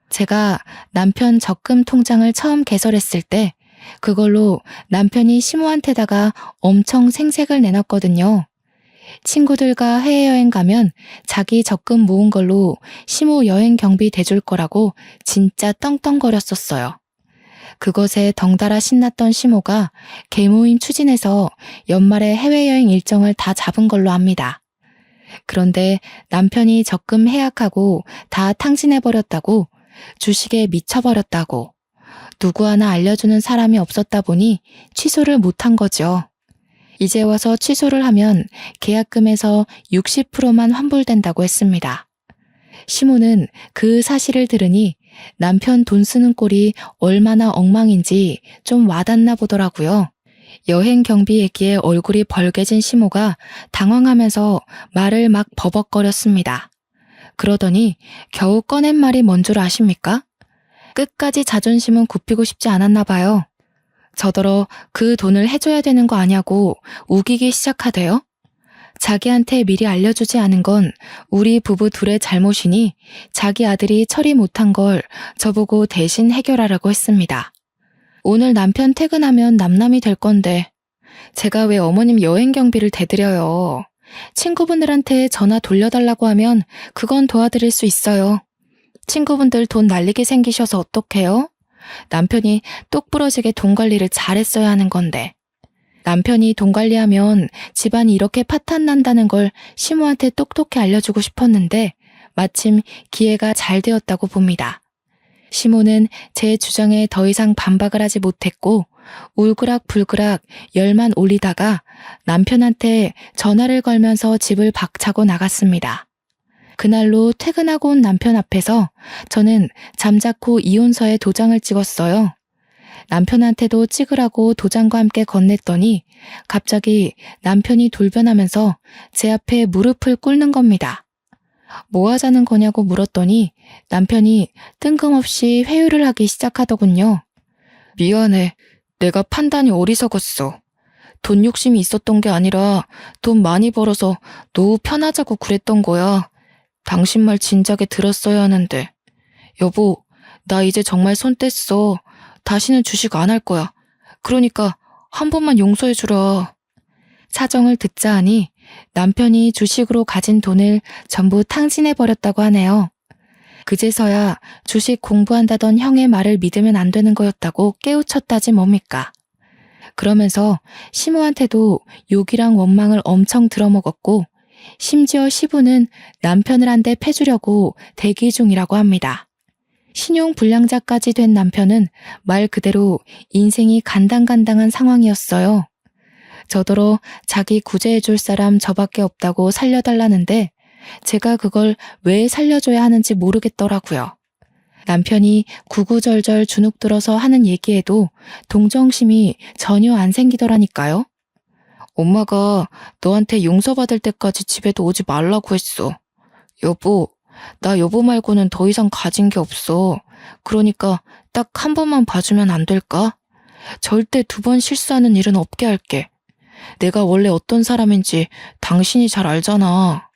A: 제가 남편 적금 통장을 처음 개설했을 때 그걸로 남편이 시모한테다가 엄청 생색을 내놨거든요. 친구들과 해외여행 가면 자기 적금 모은 걸로 시모 여행 경비 대줄 거라고 진짜 떵떵거렸었어요. 그것에 덩달아 신났던 시모가 계모임 추진해서 연말에 해외여행 일정을 다 잡은 걸로 압니다. 그런데 남편이 적금 해약하고 다 탕진해버렸다고, 주식에 미쳐버렸다고, 누구 하나 알려주는 사람이 없었다 보니 취소를 못한 거죠. 이제 와서 취소를 하면 계약금에서 60%만 환불된다고 했습니다. 시모는 그 사실을 들으니 남편 돈 쓰는 꼴이 얼마나 엉망인지 좀 와닿나 보더라고요. 여행 경비 얘기에 얼굴이 벌개진 시모가 당황하면서 말을 막 버벅거렸습니다. 그러더니 겨우 꺼낸 말이 뭔 줄 아십니까? 끝까지 자존심은 굽히고 싶지 않았나 봐요. 저더러 그 돈을 해줘야 되는 거 아냐고 우기기 시작하대요. 자기한테 미리 알려주지 않은 건 우리 부부 둘의 잘못이니 자기 아들이 처리 못한 걸 저보고 대신 해결하라고 했습니다. 오늘 남편 퇴근하면 남남이 될 건데 제가 왜 어머님 여행 경비를 대드려요? 친구분들한테 전화 돌려달라고 하면 그건 도와드릴 수 있어요. 친구분들 돈 날리게 생기셔서 어떡해요? 남편이 똑부러지게 돈 관리를 잘했어야 하는 건데. 남편이 돈 관리하면 집안이 이렇게 파탄 난다는 걸 시모한테 똑똑히 알려주고 싶었는데 마침 기회가 잘 되었다고 봅니다. 시모는 제 주장에 더 이상 반박을 하지 못했고 울그락불그락 열만 올리다가 남편한테 전화를 걸면서 집을 박차고 나갔습니다. 그날로 퇴근하고 온 남편 앞에서 저는 잠자코 이혼서에 도장을 찍었어요. 남편한테도 찍으라고 도장과 함께 건넸더니 갑자기 남편이 돌변하면서 제 앞에 무릎을 꿇는 겁니다. 뭐 하자는 거냐고 물었더니 남편이 뜬금없이 회유를 하기 시작하더군요. 미안해. 내가 판단이 어리석었어. 돈 욕심이 있었던 게 아니라 돈 많이 벌어서 노후 편하자고 그랬던 거야. 당신 말 진작에 들었어야 하는데. 여보, 나 이제 정말 손 뗐어. 다시는 주식 안 할 거야. 그러니까 한 번만 용서해 주라. 사정을 듣자 하니 남편이 주식으로 가진 돈을 전부 탕진해버렸다고 하네요. 그제서야 주식 공부한다던 형의 말을 믿으면 안 되는 거였다고 깨우쳤다지 뭡니까. 그러면서 시모한테도 욕이랑 원망을 엄청 들어먹었고 심지어 시부는 남편을 한 대 패주려고 대기 중이라고 합니다. 신용불량자까지 된 남편은 말 그대로 인생이 간당간당한 상황이었어요. 저더러 자기 구제해줄 사람 저밖에 없다고 살려달라는데 제가 그걸 왜 살려줘야 하는지 모르겠더라고요. 남편이 구구절절 주눅들어서 하는 얘기에도 동정심이 전혀 안 생기더라니까요. 엄마가 너한테 용서받을 때까지 집에도 오지 말라고 했어. 여보, 나 여보 말고는 더 이상 가진 게 없어. 그러니까 딱 한 번만 봐주면 안 될까? 절대 2번 실수하는 일은 없게 할게. 내가 원래 어떤 사람인지 당신이 잘 알잖아.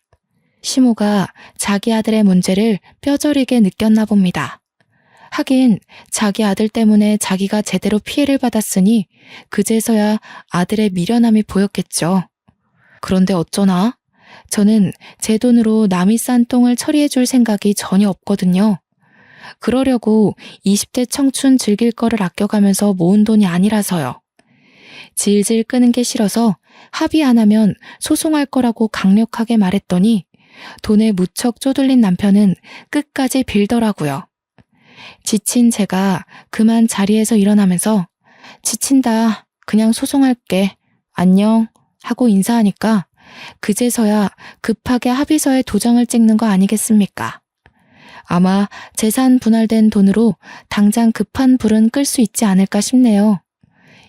A: 시모가 자기 아들의 문제를 뼈저리게 느꼈나 봅니다. 하긴 자기 아들 때문에 자기가 제대로 피해를 받았으니 그제서야 아들의 미련함이 보였겠죠. 그런데 어쩌나? 저는 제 돈으로 남이 싼 똥을 처리해 줄 생각이 전혀 없거든요. 그러려고 20대 청춘 즐길 거를 아껴가면서 모은 돈이 아니라서요. 질질 끄는 게 싫어서 합의 안 하면 소송할 거라고 강력하게 말했더니 돈에 무척 쪼들린 남편은 끝까지 빌더라고요. 지친 제가 그만 자리에서 일어나면서 지친다. 그냥 소송할게. 안녕. 하고 인사하니까 그제서야 급하게 합의서에 도장을 찍는 거 아니겠습니까? 아마 재산 분할된 돈으로 당장 급한 불은 끌 수 있지 않을까 싶네요.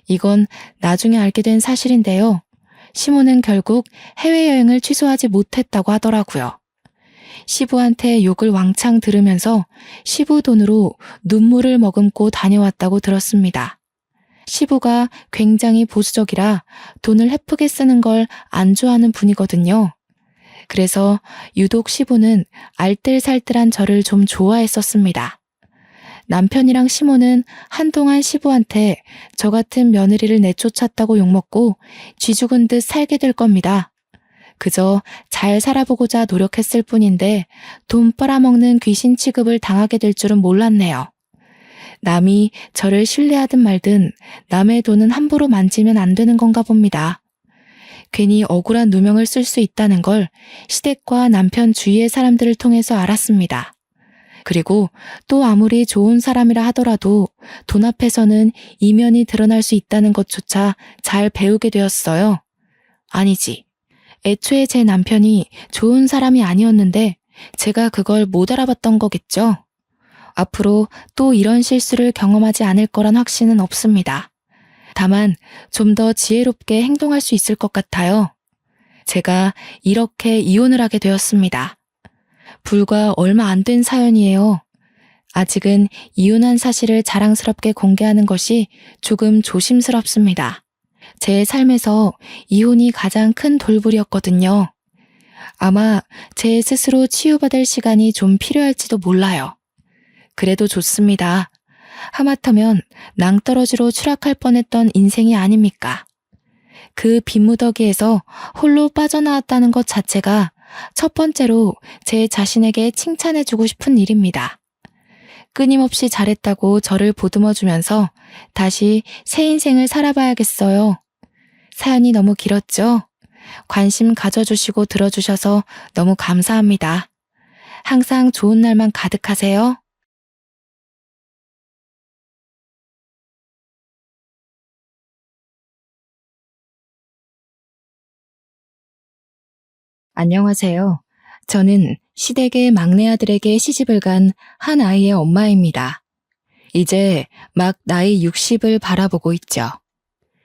A: 이건 나중에 알게 된 사실인데요. 시모는 결국 해외여행을 취소하지 못했다고 하더라고요. 시부한테 욕을 왕창 들으면서 시부 돈으로 눈물을 머금고 다녀왔다고 들었습니다. 시부가 굉장히 보수적이라 돈을 헤프게 쓰는 걸 안 좋아하는 분이거든요. 그래서 유독 시부는 알뜰살뜰한 저를 좀 좋아했었습니다. 남편이랑 시모는 한동안 시부한테 저 같은 며느리를 내쫓았다고 욕먹고 쥐죽은 듯 살게 될 겁니다. 그저 잘 살아보고자 노력했을 뿐인데 돈 빨아먹는 귀신 취급을 당하게 될 줄은 몰랐네요. 남이 저를 신뢰하든 말든 남의 돈은 함부로 만지면 안 되는 건가 봅니다. 괜히 억울한 누명을 쓸 수 있다는 걸 시댁과 남편 주위의 사람들을 통해서 알았습니다. 그리고 또 아무리 좋은 사람이라 하더라도 돈 앞에서는 이면이 드러날 수 있다는 것조차 잘 배우게 되었어요. 아니지. 애초에 제 남편이 좋은 사람이 아니었는데 제가 그걸 못 알아봤던 거겠죠. 앞으로 또 이런 실수를 경험하지 않을 거란 확신은 없습니다. 다만 좀 더 지혜롭게 행동할 수 있을 것 같아요. 제가 이렇게 이혼을 하게 되었습니다. 불과 얼마 안 된 사연이에요. 아직은 이혼한 사실을 자랑스럽게 공개하는 것이 조금 조심스럽습니다. 제 삶에서 이혼이 가장 큰 돌불이었거든요. 아마 제 스스로 치유받을 시간이 좀 필요할지도 몰라요. 그래도 좋습니다. 하마터면 낭떠러지로 추락할 뻔했던 인생이 아닙니까? 그 빈무더기에서 홀로 빠져나왔다는 것 자체가 첫 번째로 제 자신에게 칭찬해주고 싶은 일입니다. 끊임없이 잘했다고 저를 보듬어주면서 다시 새 인생을 살아봐야겠어요. 사연이 너무 길었죠? 관심 가져주시고 들어주셔서 너무 감사합니다. 항상 좋은 날만 가득하세요. 안녕하세요. 저는 시댁의 막내 아들에게 시집을 간 한 아이의 엄마입니다. 이제 막 나이 60을 바라보고 있죠.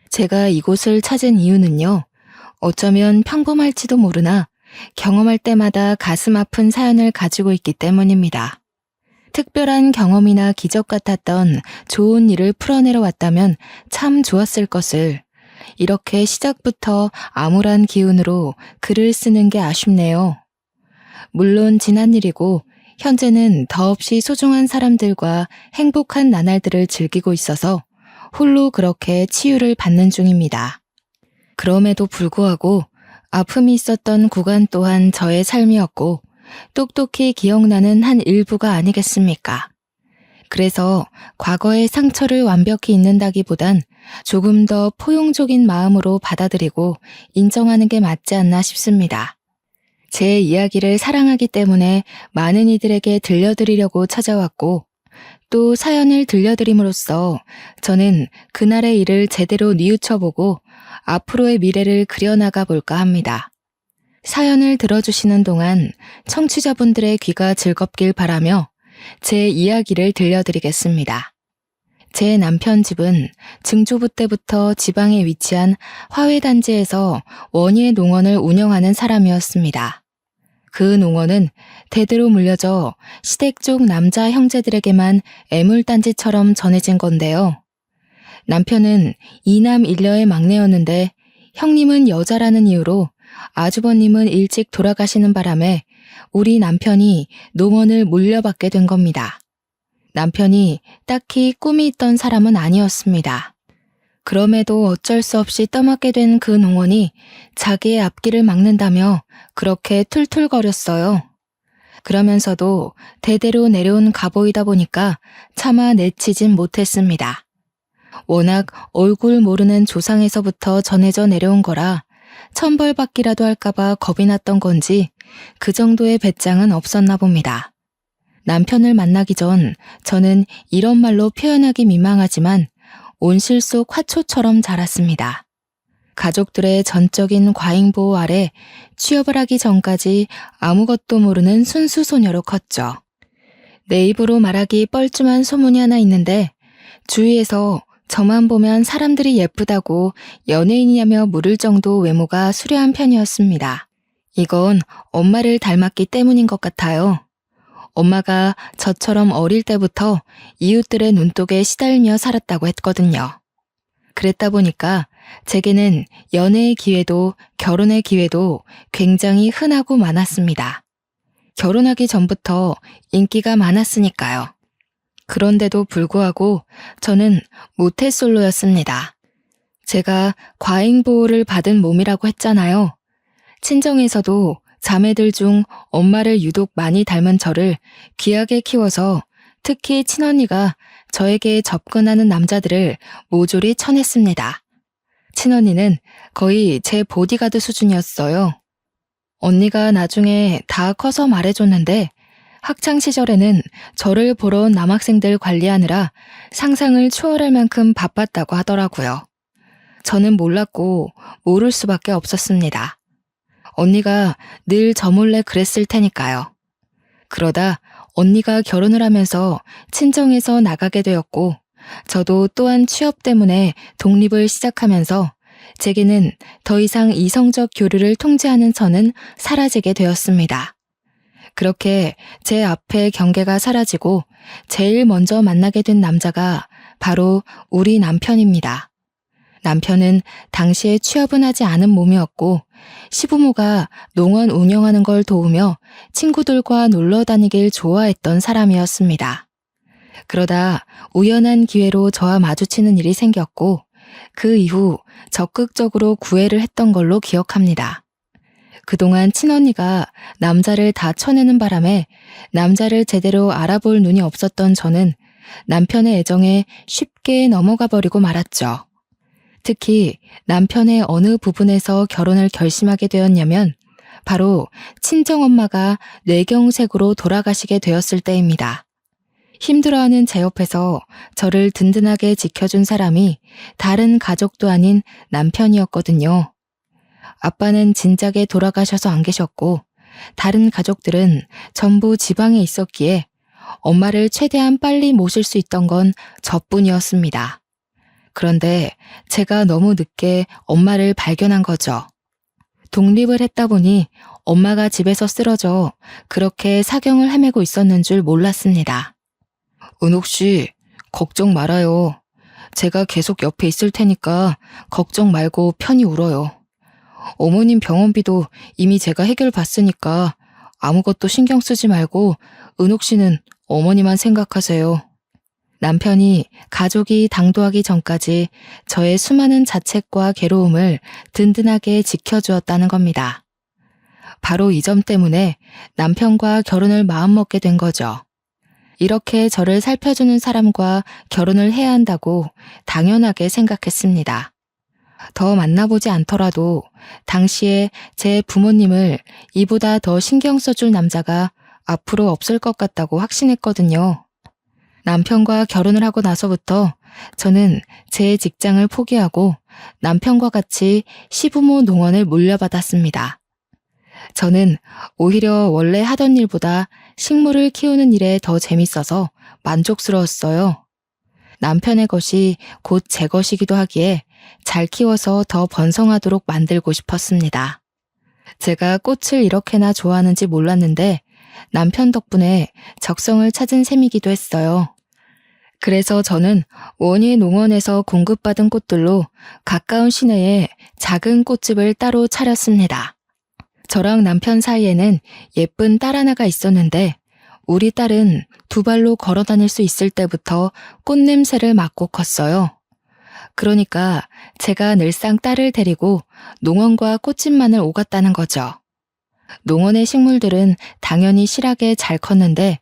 A: 제가 이곳을 찾은 이유는요. 어쩌면 평범할지도 모르나 경험할 때마다 가슴 아픈 사연을 가지고 있기 때문입니다. 특별한 경험이나 기적 같았던 좋은 일을 풀어내려 왔다면 참 좋았을 것을 이렇게 시작부터 암울한 기운으로 글을 쓰는 게 아쉽네요. 물론 지난 일이고 현재는 더없이 소중한 사람들과 행복한 나날들을 즐기고 있어서 홀로 그렇게 치유를 받는 중입니다. 그럼에도 불구하고 아픔이 있었던 구간 또한 저의 삶이었고 똑똑히 기억나는 한 일부가 아니겠습니까? 그래서 과거의 상처를 완벽히 잊는다기보단 조금 더 포용적인 마음으로 받아들이고 인정하는 게 맞지 않나 싶습니다. 제 이야기를 사랑하기 때문에 많은 이들에게 들려드리려고 찾아왔고 또 사연을 들려드림으로써 저는 그날의 일을 제대로 뉘우쳐보고 앞으로의 미래를 그려나가 볼까 합니다. 사연을 들어주시는 동안 청취자분들의 귀가 즐겁길 바라며 제 이야기를 들려드리겠습니다. 제 남편 집은 증조부 때부터 지방에 위치한 화훼단지에서 원예 농원을 운영하는 사람이었습니다. 그 농원은 대대로 물려져 시댁 쪽 남자 형제들에게만 애물단지처럼 전해진 건데요. 남편은 이남 일녀의 막내였는데 형님은 여자라는 이유로 아주버님은 일찍 돌아가시는 바람에 우리 남편이 농원을 물려받게 된 겁니다. 남편이 딱히 꿈이 있던 사람은 아니었습니다. 그럼에도 어쩔 수 없이 떠맡게 된 그 농원이 자기의 앞길을 막는다며 그렇게 툴툴거렸어요. 그러면서도 대대로 내려온 가보이다 보니까 차마 내치진 못했습니다. 워낙 얼굴 모르는 조상에서부터 전해져 내려온 거라 천벌받기라도 할까봐 겁이 났던 건지 그 정도의 배짱은 없었나 봅니다. 남편을 만나기 전 저는 이런 말로 표현하기 민망하지만 온실 속 화초처럼 자랐습니다. 가족들의 전적인 과잉보호 아래 취업을 하기 전까지 아무것도 모르는 순수 소녀로 컸죠. 내 입으로 말하기 뻘쭘한 소문이 하나 있는데 주위에서 저만 보면 사람들이 예쁘다고 연예인이냐며 물을 정도 외모가 수려한 편이었습니다. 이건 엄마를 닮았기 때문인 것 같아요. 엄마가 저처럼 어릴 때부터 이웃들의 눈독에 시달며 살았다고 했거든요. 그랬다 보니까 제게는 연애의 기회도 결혼의 기회도 굉장히 흔하고 많았습니다. 결혼하기 전부터 인기가 많았으니까요. 그런데도 불구하고 저는 모태솔로였습니다. 제가 과잉보호를 받은 몸이라고 했잖아요. 친정에서도 자매들 중 엄마를 유독 많이 닮은 저를 귀하게 키워서 특히 친언니가 저에게 접근하는 남자들을 모조리 쳐냈습니다. 친언니는 거의 제 보디가드 수준이었어요. 언니가 나중에 다 커서 말해줬는데 학창시절에는 저를 보러 온 남학생들 관리하느라 상상을 초월할 만큼 바빴다고 하더라고요. 저는 몰랐고 모를 수밖에 없었습니다. 언니가 늘 저 몰래 그랬을 테니까요. 그러다 언니가 결혼을 하면서 친정에서 나가게 되었고 저도 또한 취업 때문에 독립을 시작하면서 제게는 더 이상 이성적 교류를 통제하는 선은 사라지게 되었습니다. 그렇게 제 앞에 경계가 사라지고 제일 먼저 만나게 된 남자가 바로 우리 남편입니다. 남편은 당시에 취업은 하지 않은 몸이었고 시부모가 농원 운영하는 걸 도우며 친구들과 놀러 다니길 좋아했던 사람이었습니다. 그러다 우연한 기회로 저와 마주치는 일이 생겼고 그 이후 적극적으로 구애를 했던 걸로 기억합니다. 그동안 친언니가 남자를 다 쳐내는 바람에 남자를 제대로 알아볼 눈이 없었던 저는 남편의 애정에 쉽게 넘어가 버리고 말았죠. 특히 남편의 어느 부분에서 결혼을 결심하게 되었냐면 바로 친정엄마가 뇌경색으로 돌아가시게 되었을 때입니다. 힘들어하는 제 옆에서 저를 든든하게 지켜준 사람이 다른 가족도 아닌 남편이었거든요. 아빠는 진작에 돌아가셔서 안 계셨고 다른 가족들은 전부 지방에 있었기에 엄마를 최대한 빨리 모실 수 있던 건 저뿐이었습니다. 그런데 제가 너무 늦게 엄마를 발견한 거죠. 독립을 했다 보니 엄마가 집에서 쓰러져 그렇게 사경을 헤매고 있었는 줄 몰랐습니다. 은옥 씨, 걱정 말아요. 제가 계속 옆에 있을 테니까 걱정 말고 편히 울어요. 어머님 병원비도 이미 제가 해결받으니까 아무것도 신경 쓰지 말고 은옥 씨는 어머니만 생각하세요. 남편이 가족이 당도하기 전까지 저의 수많은 자책과 괴로움을 든든하게 지켜주었다는 겁니다. 바로 이 점 때문에 남편과 결혼을 마음먹게 된 거죠. 이렇게 저를 살펴주는 사람과 결혼을 해야 한다고 당연하게 생각했습니다. 더 만나보지 않더라도 당시에 제 부모님을 이보다 더 신경 써줄 남자가 앞으로 없을 것 같다고 확신했거든요. 남편과 결혼을 하고 나서부터 저는 제 직장을 포기하고 남편과 같이 시부모 농원을 물려받았습니다. 저는 오히려 원래 하던 일보다 식물을 키우는 일에 더 재밌어서 만족스러웠어요. 남편의 것이 곧 제 것이기도 하기에 잘 키워서 더 번성하도록 만들고 싶었습니다. 제가 꽃을 이렇게나 좋아하는지 몰랐는데 남편 덕분에 적성을 찾은 셈이기도 했어요. 그래서 저는 원예 농원에서 공급받은 꽃들로 가까운 시내에 작은 꽃집을 따로 차렸습니다. 저랑 남편 사이에는 예쁜 딸 하나가 있었는데 우리 딸은 두 발로 걸어 다닐 수 있을 때부터 꽃 냄새를 맡고 컸어요. 그러니까 제가 늘상 딸을 데리고 농원과 꽃집만을 오갔다는 거죠. 농원의 식물들은 당연히 실하게 잘 컸는데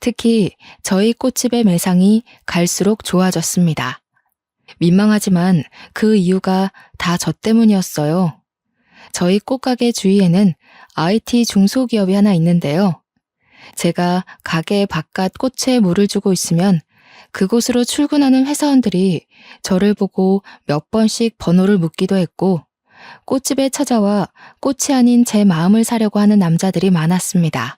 A: 특히 저희 꽃집의 매상이 갈수록 좋아졌습니다. 민망하지만 그 이유가 다 저 때문이었어요. 저희 꽃가게 주위에는 IT 중소기업이 하나 있는데요. 제가 가게 바깥 꽃에 물을 주고 있으면 그곳으로 출근하는 회사원들이 저를 보고 몇 번씩 번호를 묻기도 했고 꽃집에 찾아와 꽃이 아닌 제 마음을 사려고 하는 남자들이 많았습니다.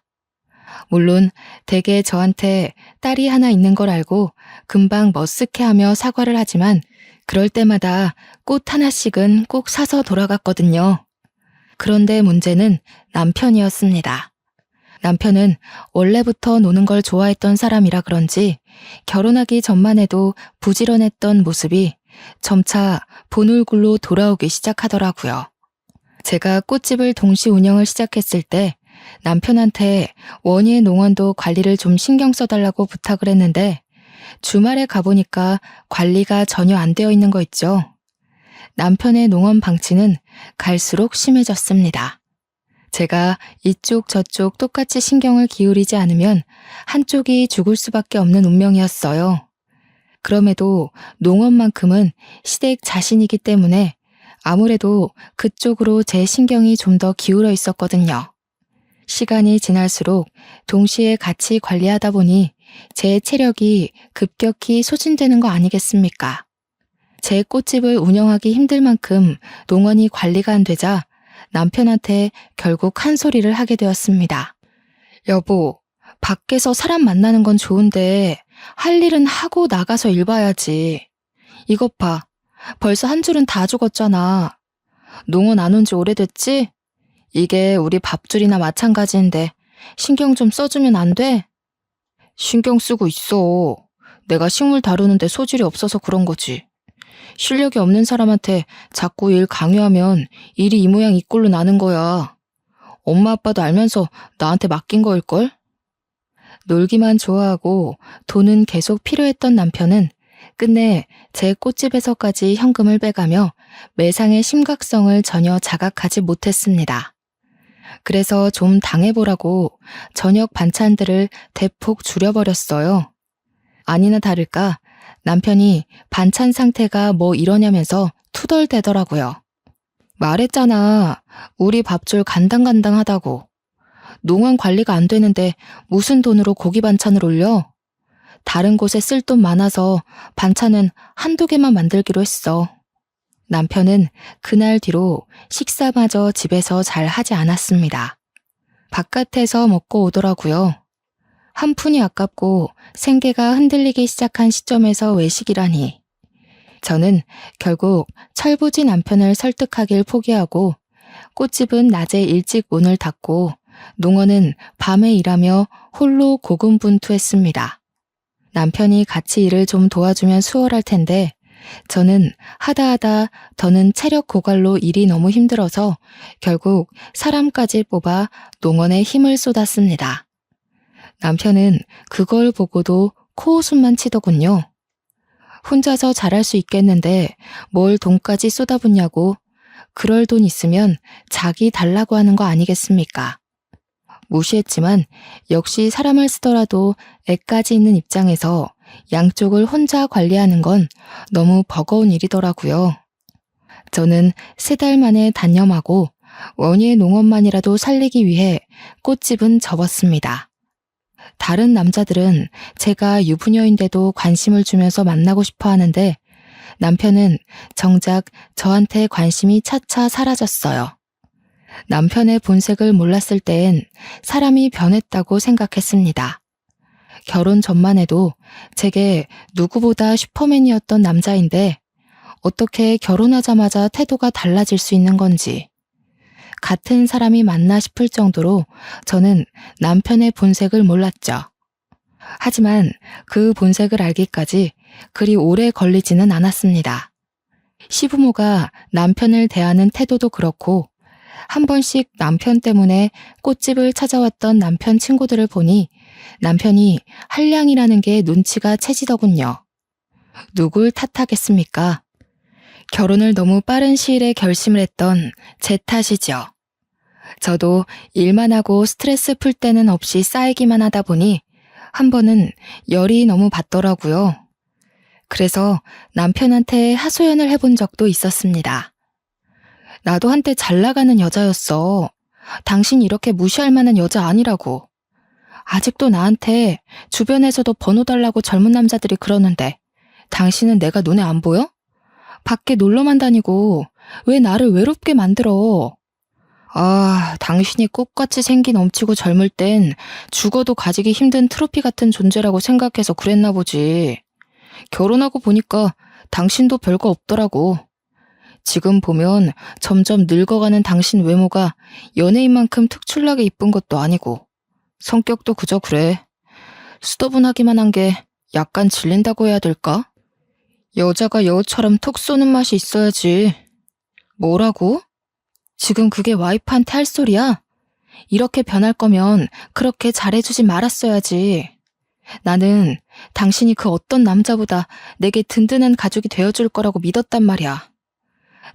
A: 물론 대개 저한테 딸이 하나 있는 걸 알고 금방 머쓱해하며 사과를 하지만 그럴 때마다 꽃 하나씩은 꼭 사서 돌아갔거든요. 그런데 문제는 남편이었습니다. 남편은 원래부터 노는 걸 좋아했던 사람이라 그런지 결혼하기 전만 해도 부지런했던 모습이 점차 본울굴로 돌아오기 시작하더라고요. 제가 꽃집을 동시 운영을 시작했을 때 남편한테 원예 농원도 관리를 좀 신경 써달라고 부탁을 했는데 주말에 가보니까 관리가 전혀 안 되어 있는 거 있죠. 남편의 농원 방치는 갈수록 심해졌습니다. 제가 이쪽 저쪽 똑같이 신경을 기울이지 않으면 한쪽이 죽을 수밖에 없는 운명이었어요. 그럼에도 농원만큼은 시댁 자신이기 때문에 아무래도 그쪽으로 제 신경이 좀 더 기울어 있었거든요. 시간이 지날수록 동시에 같이 관리하다 보니 제 체력이 급격히 소진되는 거 아니겠습니까? 제 꽃집을 운영하기 힘들 만큼 농원이 관리가 안 되자 남편한테 결국 한 소리를 하게 되었습니다. 여보, 밖에서 사람 만나는 건 좋은데 할 일은 하고 나가서 일 봐야지. 이것 봐, 벌써 한 줄은 다 죽었잖아. 농원 안 온 지 오래됐지? 이게 우리 밥줄이나 마찬가지인데 신경 좀 써주면 안 돼? 신경 쓰고 있어. 내가 식물 다루는데 소질이 없어서 그런 거지. 실력이 없는 사람한테 자꾸 일 강요하면 일이 이 모양 이 꼴로 나는 거야. 엄마 아빠도 알면서 나한테 맡긴 거일걸? 놀기만 좋아하고 돈은 계속 필요했던 남편은 끝내 제 꽃집에서까지 현금을 빼가며 매상의 심각성을 전혀 자각하지 못했습니다. 그래서 좀 당해보라고 저녁 반찬들을 대폭 줄여버렸어요. 아니나 다를까 남편이 반찬 상태가 뭐 이러냐면서 투덜대더라고요. 말했잖아. 우리 밥줄 간당간당하다고. 농원 관리가 안 되는데 무슨 돈으로 고기 반찬을 올려? 다른 곳에 쓸 돈 많아서 반찬은 한두 개만 만들기로 했어. 남편은 그날 뒤로 식사마저 집에서 잘 하지 않았습니다. 바깥에서 먹고 오더라고요. 한 푼이 아깝고 생계가 흔들리기 시작한 시점에서 외식이라니. 저는 결국 철부지 남편을 설득하길 포기하고 꽃집은 낮에 일찍 문을 닫고 농원은 밤에 일하며 홀로 고군분투했습니다. 남편이 같이 일을 좀 도와주면 수월할 텐데 저는 하다하다 더는 체력 고갈로 일이 너무 힘들어서 결국 사람까지 뽑아 농원에 힘을 쏟았습니다. 남편은 그걸 보고도 코웃음만 치더군요. 혼자서 잘할 수 있겠는데 뭘 돈까지 쏟아붓냐고. 그럴 돈 있으면 자기 달라고 하는 거 아니겠습니까? 무시했지만 역시 사람을 쓰더라도 애까지 있는 입장에서 양쪽을 혼자 관리하는 건 너무 버거운 일이더라고요. 저는 3달 만에 단념하고 원희의 농원만이라도 살리기 위해 꽃집은 접었습니다. 다른 남자들은 제가 유부녀인데도 관심을 주면서 만나고 싶어 하는데 남편은 정작 저한테 관심이 차차 사라졌어요. 남편의 본색을 몰랐을 땐 사람이 변했다고 생각했습니다. 결혼 전만 해도 제게 누구보다 슈퍼맨이었던 남자인데 어떻게 결혼하자마자 태도가 달라질 수 있는 건지. 같은 사람이 맞나 싶을 정도로 저는 남편의 본색을 몰랐죠. 하지만 그 본색을 알기까지 그리 오래 걸리지는 않았습니다. 시부모가 남편을 대하는 태도도 그렇고 한 번씩 남편 때문에 꽃집을 찾아왔던 남편 친구들을 보니 남편이 한량이라는 게 눈치가 채지더군요. 누굴 탓하겠습니까? 결혼을 너무 빠른 시일에 결심을 했던 제 탓이죠. 저도 일만 하고 스트레스 풀 때는 없이 쌓이기만 하다 보니 한 번은 열이 너무 받더라고요. 그래서 남편한테 하소연을 해본 적도 있었습니다. 나도 한때 잘 나가는 여자였어. 당신 이렇게 무시할 만한 여자 아니라고. 아직도 나한테 주변에서도 번호 달라고 젊은 남자들이 그러는데 당신은 내가 눈에 안 보여? 밖에 놀러만 다니고 왜 나를 외롭게 만들어? 아, 당신이 꽃같이 생기 넘치고 젊을 땐 죽어도 가지기 힘든 트로피 같은 존재라고 생각해서 그랬나 보지. 결혼하고 보니까 당신도 별거 없더라고. 지금 보면 점점 늙어가는 당신 외모가 연예인만큼 특출나게 이쁜 것도 아니고 성격도 그저 그래. 수더분하기만 한 게 약간 질린다고 해야 될까? 여자가 여우처럼 톡 쏘는 맛이 있어야지. 뭐라고? 지금 그게 와이프한테 할 소리야? 이렇게 변할 거면 그렇게 잘해주지 말았어야지. 나는 당신이 그 어떤 남자보다 내게 든든한 가족이 되어줄 거라고 믿었단 말이야.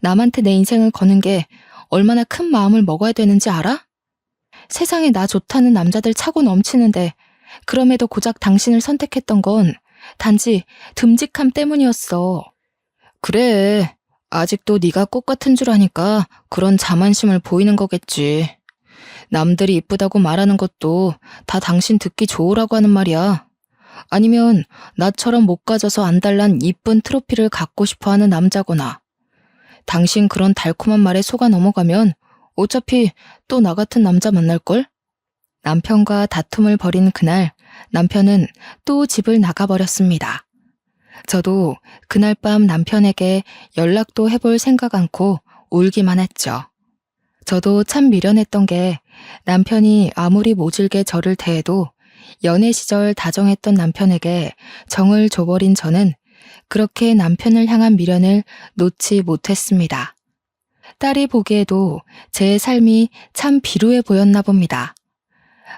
A: 남한테 내 인생을 거는 게 얼마나 큰 마음을 먹어야 되는지 알아? 세상에 나 좋다는 남자들 차고 넘치는데 그럼에도 고작 당신을 선택했던 건 단지 듬직함 때문이었어. 그래, 아직도 네가 꽃 같은 줄 아니까 그런 자만심을 보이는 거겠지. 남들이 이쁘다고 말하는 것도 다 당신 듣기 좋으라고 하는 말이야. 아니면 나처럼 못 가져서 안달난 이쁜 트로피를 갖고 싶어하는 남자거나. 당신 그런 달콤한 말에 속아 넘어가면 어차피 또 나 같은 남자 만날걸? 남편과 다툼을 벌인 그날 남편은 또 집을 나가버렸습니다. 저도 그날 밤 남편에게 연락도 해볼 생각 않고 울기만 했죠. 저도 참 미련했던 게 남편이 아무리 모질게 저를 대해도 연애 시절 다정했던 남편에게 정을 줘버린 저는 그렇게 남편을 향한 미련을 놓지 못했습니다. 딸이 보기에도 제 삶이 참 비루해 보였나 봅니다.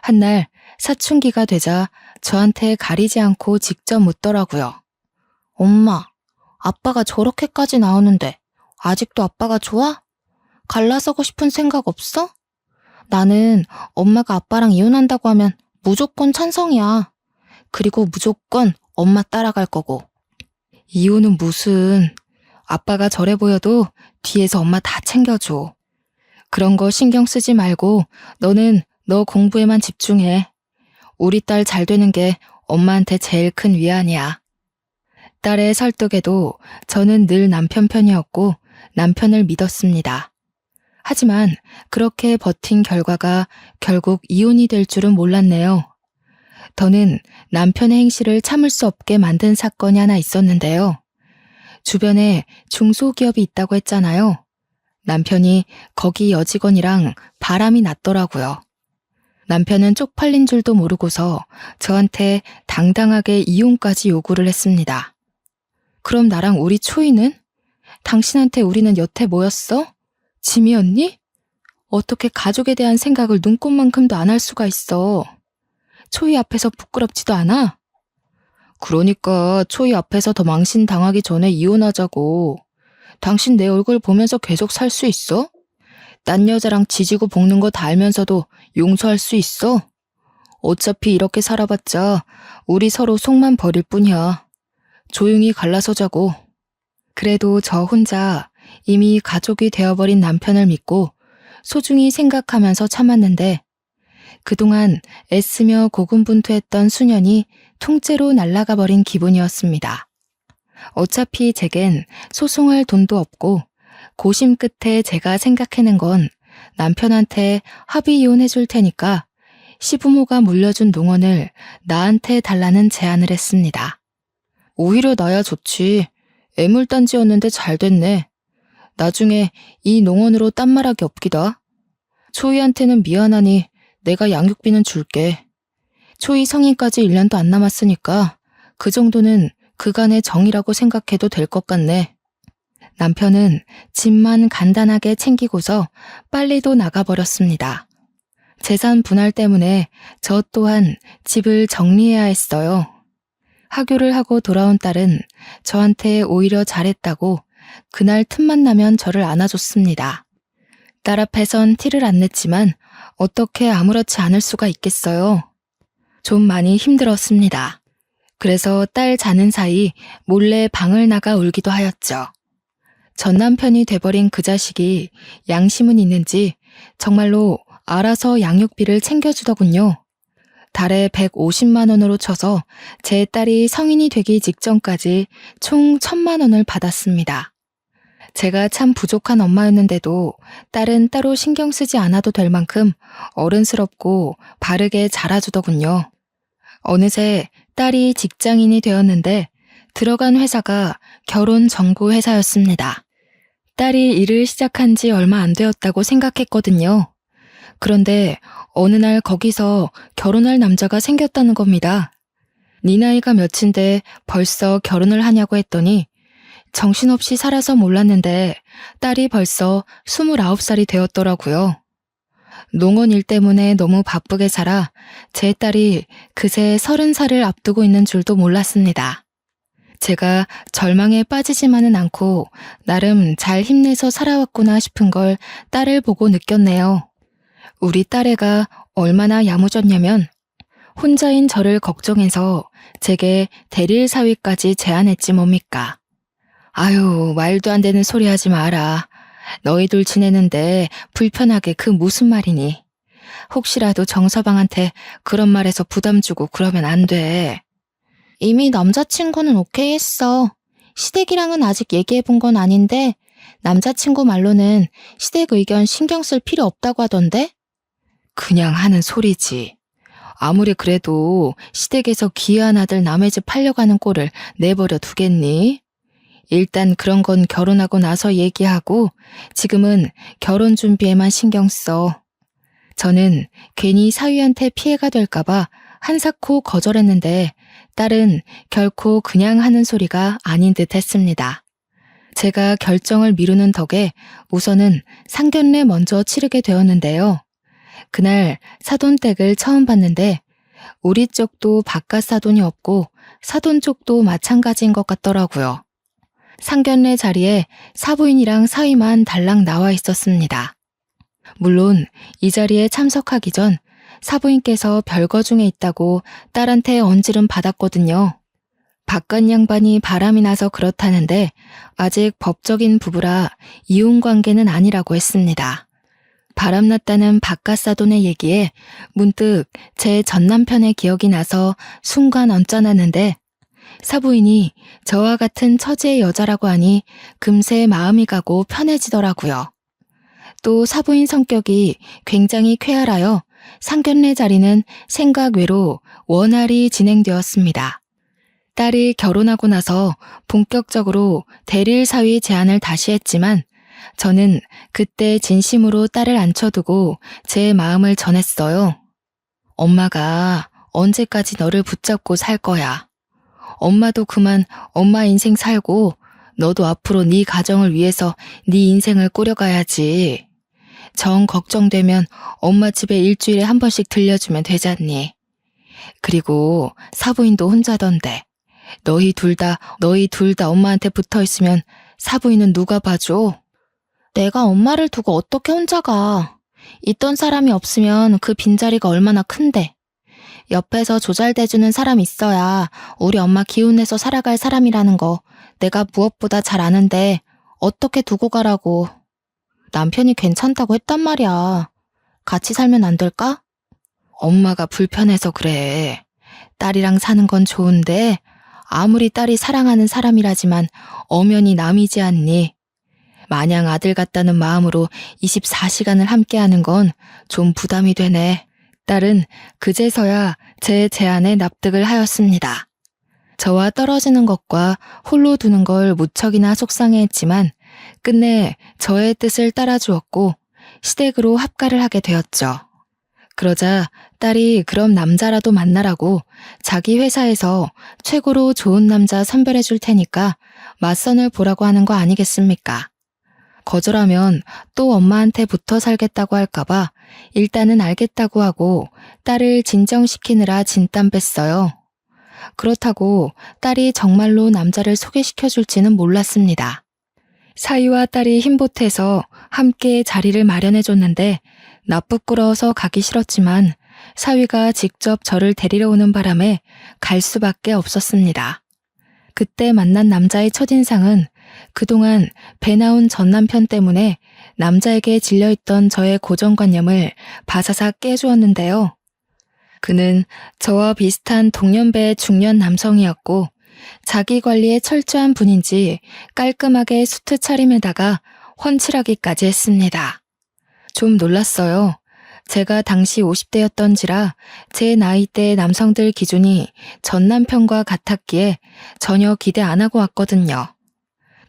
A: 한날 사춘기가 되자 저한테 가리지 않고 직접 묻더라고요.
B: 엄마, 아빠가 저렇게까지 나오는데 아직도 아빠가 좋아? 갈라서고 싶은 생각 없어? 나는 엄마가 아빠랑 이혼한다고 하면 무조건 찬성이야. 그리고 무조건 엄마 따라갈 거고.
A: 이혼은 무슨. 아빠가 저래 보여도 뒤에서 엄마 다 챙겨줘. 그런 거 신경 쓰지 말고 너는 너 공부에만 집중해. 우리 딸 잘 되는 게 엄마한테 제일 큰 위안이야. 딸의 설득에도 저는 늘 남편 편이었고 남편을 믿었습니다. 하지만 그렇게 버틴 결과가 결국 이혼이 될 줄은 몰랐네요. 더는 남편의 행실을 참을 수 없게 만든 사건이 하나 있었는데요. 주변에 중소기업이 있다고 했잖아요. 남편이 거기 여직원이랑 바람이 났더라고요. 남편은 쪽팔린 줄도 모르고서 저한테 당당하게 이혼까지 요구를 했습니다. 그럼 나랑 우리 초이는? 당신한테 우리는 여태 뭐였어? 짐이었니? 어떻게 가족에 대한 생각을 눈꼽만큼도 안 할 수가 있어. 초이 앞에서 부끄럽지도 않아? 그러니까 초이 앞에서 더 망신당하기 전에 이혼하자고. 당신 내 얼굴 보면서 계속 살 수 있어? 딴 여자랑 지지고 볶는 거 다 알면서도 용서할 수 있어? 어차피 이렇게 살아봤자 우리 서로 속만 버릴 뿐이야. 조용히 갈라서자고. 그래도 저 혼자 이미 가족이 되어버린 남편을 믿고 소중히 생각하면서 참았는데 그동안 애쓰며 고군분투했던 수년이 통째로 날아가 버린 기분이었습니다. 어차피 제겐 소송할 돈도 없고 고심 끝에 제가 생각해낸 건 남편한테 합의 이혼해줄 테니까 시부모가 물려준 농원을 나한테 달라는 제안을 했습니다. 오히려 나야 좋지. 애물단지였는데 잘 됐네. 나중에 이 농원으로 딴 말하기 없기다. 초이한테는 미안하니 내가 양육비는 줄게. 초이 성인까지 1년도 안 남았으니까 그 정도는 그간의 정이라고 생각해도 될 것 같네. 남편은 집만 간단하게 챙기고서 빨리도 나가버렸습니다. 재산 분할 때문에 저 또한 집을 정리해야 했어요. 하교를 하고 돌아온 딸은 저한테 오히려 잘했다고 그날 틈만 나면 저를 안아줬습니다. 딸 앞에선 티를 안 냈지만 어떻게 아무렇지 않을 수가 있겠어요. 좀 많이 힘들었습니다. 그래서 딸 자는 사이 몰래 방을 나가 울기도 하였죠. 전 남편이 돼버린 그 자식이 양심은 있는지 정말로 알아서 양육비를 챙겨주더군요. 달에 150만 원으로 쳐서 제 딸이 성인이 되기 직전까지 총 1,000만 원을 받았습니다. 제가 참 부족한 엄마였는데도 딸은 따로 신경 쓰지 않아도 될 만큼 어른스럽고 바르게 자라주더군요. 어느새 딸이 직장인이 되었는데 들어간 회사가 결혼 정보 회사였습니다. 딸이 일을 시작한 지 얼마 안 되었다고 생각했거든요. 그런데 어느 날 거기서 결혼할 남자가 생겼다는 겁니다. 네 나이가 몇인데 벌써 결혼을 하냐고 했더니 정신없이 살아서 몰랐는데 딸이 벌써 29살이 되었더라고요. 농원 일 때문에 너무 바쁘게 살아 제 딸이 그새 30살을 앞두고 있는 줄도 몰랐습니다. 제가 절망에 빠지지만은 않고 나름 잘 힘내서 살아왔구나 싶은 걸 딸을 보고 느꼈네요. 우리 딸애가 얼마나 야무졌냐면 혼자인 저를 걱정해서 제게 대리일 사위까지 제안했지 뭡니까. 아유, 말도 안 되는 소리 하지 마라. 너희들 지내는데 불편하게 그 무슨 말이니. 혹시라도 정서방한테 그런 말해서 부담 주고 그러면 안 돼.
B: 이미 남자친구는 오케이 했어. 시댁이랑은 아직 얘기해본 건 아닌데 남자친구 말로는 시댁 의견 신경 쓸 필요 없다고 하던데?
A: 그냥 하는 소리지. 아무리 그래도 시댁에서 귀한 아들 남의 집 팔려가는 꼴을 내버려 두겠니? 일단 그런 건 결혼하고 나서 얘기하고 지금은 결혼 준비에만 신경 써. 저는 괜히 사위한테 피해가 될까봐 한사코 거절했는데 딸은 결코 그냥 하는 소리가 아닌 듯 했습니다. 제가 결정을 미루는 덕에 우선은 상견례 먼저 치르게 되었는데요. 그날 사돈댁을 처음 봤는데 우리 쪽도 바깥 사돈이 없고 사돈 쪽도 마찬가지인 것 같더라고요. 상견례 자리에 사부인이랑 사위만 달랑 나와 있었습니다. 물론 이 자리에 참석하기 전 사부인께서 별거 중에 있다고 딸한테 언질은 받았거든요. 바깥 양반이 바람이 나서 그렇다는데 아직 법적인 부부라 이혼 관계는 아니라고 했습니다. 바람났다는 바깥 사돈의 얘기에 문득 제 전남편의 기억이 나서 순간 언짢았는데 사부인이 저와 같은 처지의 여자라고 하니 금세 마음이 가고 편해지더라고요. 또 사부인 성격이 굉장히 쾌활하여 상견례 자리는 생각 외로 원활히 진행되었습니다. 딸이 결혼하고 나서 본격적으로 대릴 사위 제안을 다시 했지만 저는 그때 진심으로 딸을 앉혀두고 제 마음을 전했어요. 엄마가 언제까지 너를 붙잡고 살 거야. 엄마도 그만 엄마 인생 살고 너도 앞으로 네 가정을 위해서 네 인생을 꾸려가야지. 정 걱정되면 엄마 집에 일주일에 한 번씩 들려주면 되잖니. 그리고 사부인도 혼자던데 너희 둘 다 엄마한테 붙어있으면 사부인은 누가 봐줘?
B: 내가 엄마를 두고 어떻게 혼자 가. 있던 사람이 없으면 그 빈자리가 얼마나 큰데. 옆에서 조잘대주는 사람 있어야 우리 엄마 기운내서 살아갈 사람이라는 거 내가 무엇보다 잘 아는데 어떻게 두고 가라고. 남편이 괜찮다고 했단 말이야. 같이 살면 안 될까?
A: 엄마가 불편해서 그래. 딸이랑 사는 건 좋은데 아무리 딸이 사랑하는 사람이라지만 엄연히 남이지 않니. 마냥 아들 같다는 마음으로 24시간을 함께하는 건 좀 부담이 되네. 딸은 그제서야 제 제안에 납득을 하였습니다. 저와 떨어지는 것과 홀로 두는 걸 무척이나 속상해했지만 끝내 저의 뜻을 따라주었고 시댁으로 합가를 하게 되었죠. 그러자 딸이 그럼 남자라도 만나라고 자기 회사에서 최고로 좋은 남자 선별해 줄 테니까 맞선을 보라고 하는 거 아니겠습니까? 거절하면 또 엄마한테 붙어 살겠다고 할까봐 일단은 알겠다고 하고 딸을 진정시키느라 진땀 뺐어요. 그렇다고 딸이 정말로 남자를 소개시켜 줄지는 몰랐습니다. 사위와 딸이 힘보태서 함께 자리를 마련해 줬는데 나 부끄러워서 가기 싫었지만 사위가 직접 저를 데리러 오는 바람에 갈 수밖에 없었습니다. 그때 만난 남자의 첫인상은 그동안 배 나온 전 남편 때문에 남자에게 질려있던 저의 고정관념을 바사삭 깨주었는데요. 그는 저와 비슷한 동년배의 중년 남성이었고 자기 관리에 철저한 분인지 깔끔하게 수트 차림에다가 훤칠하기까지 했습니다. 좀 놀랐어요. 제가 당시 50대였던지라 제 나이대의 남성들 기준이 전 남편과 같았기에 전혀 기대 안 하고 왔거든요.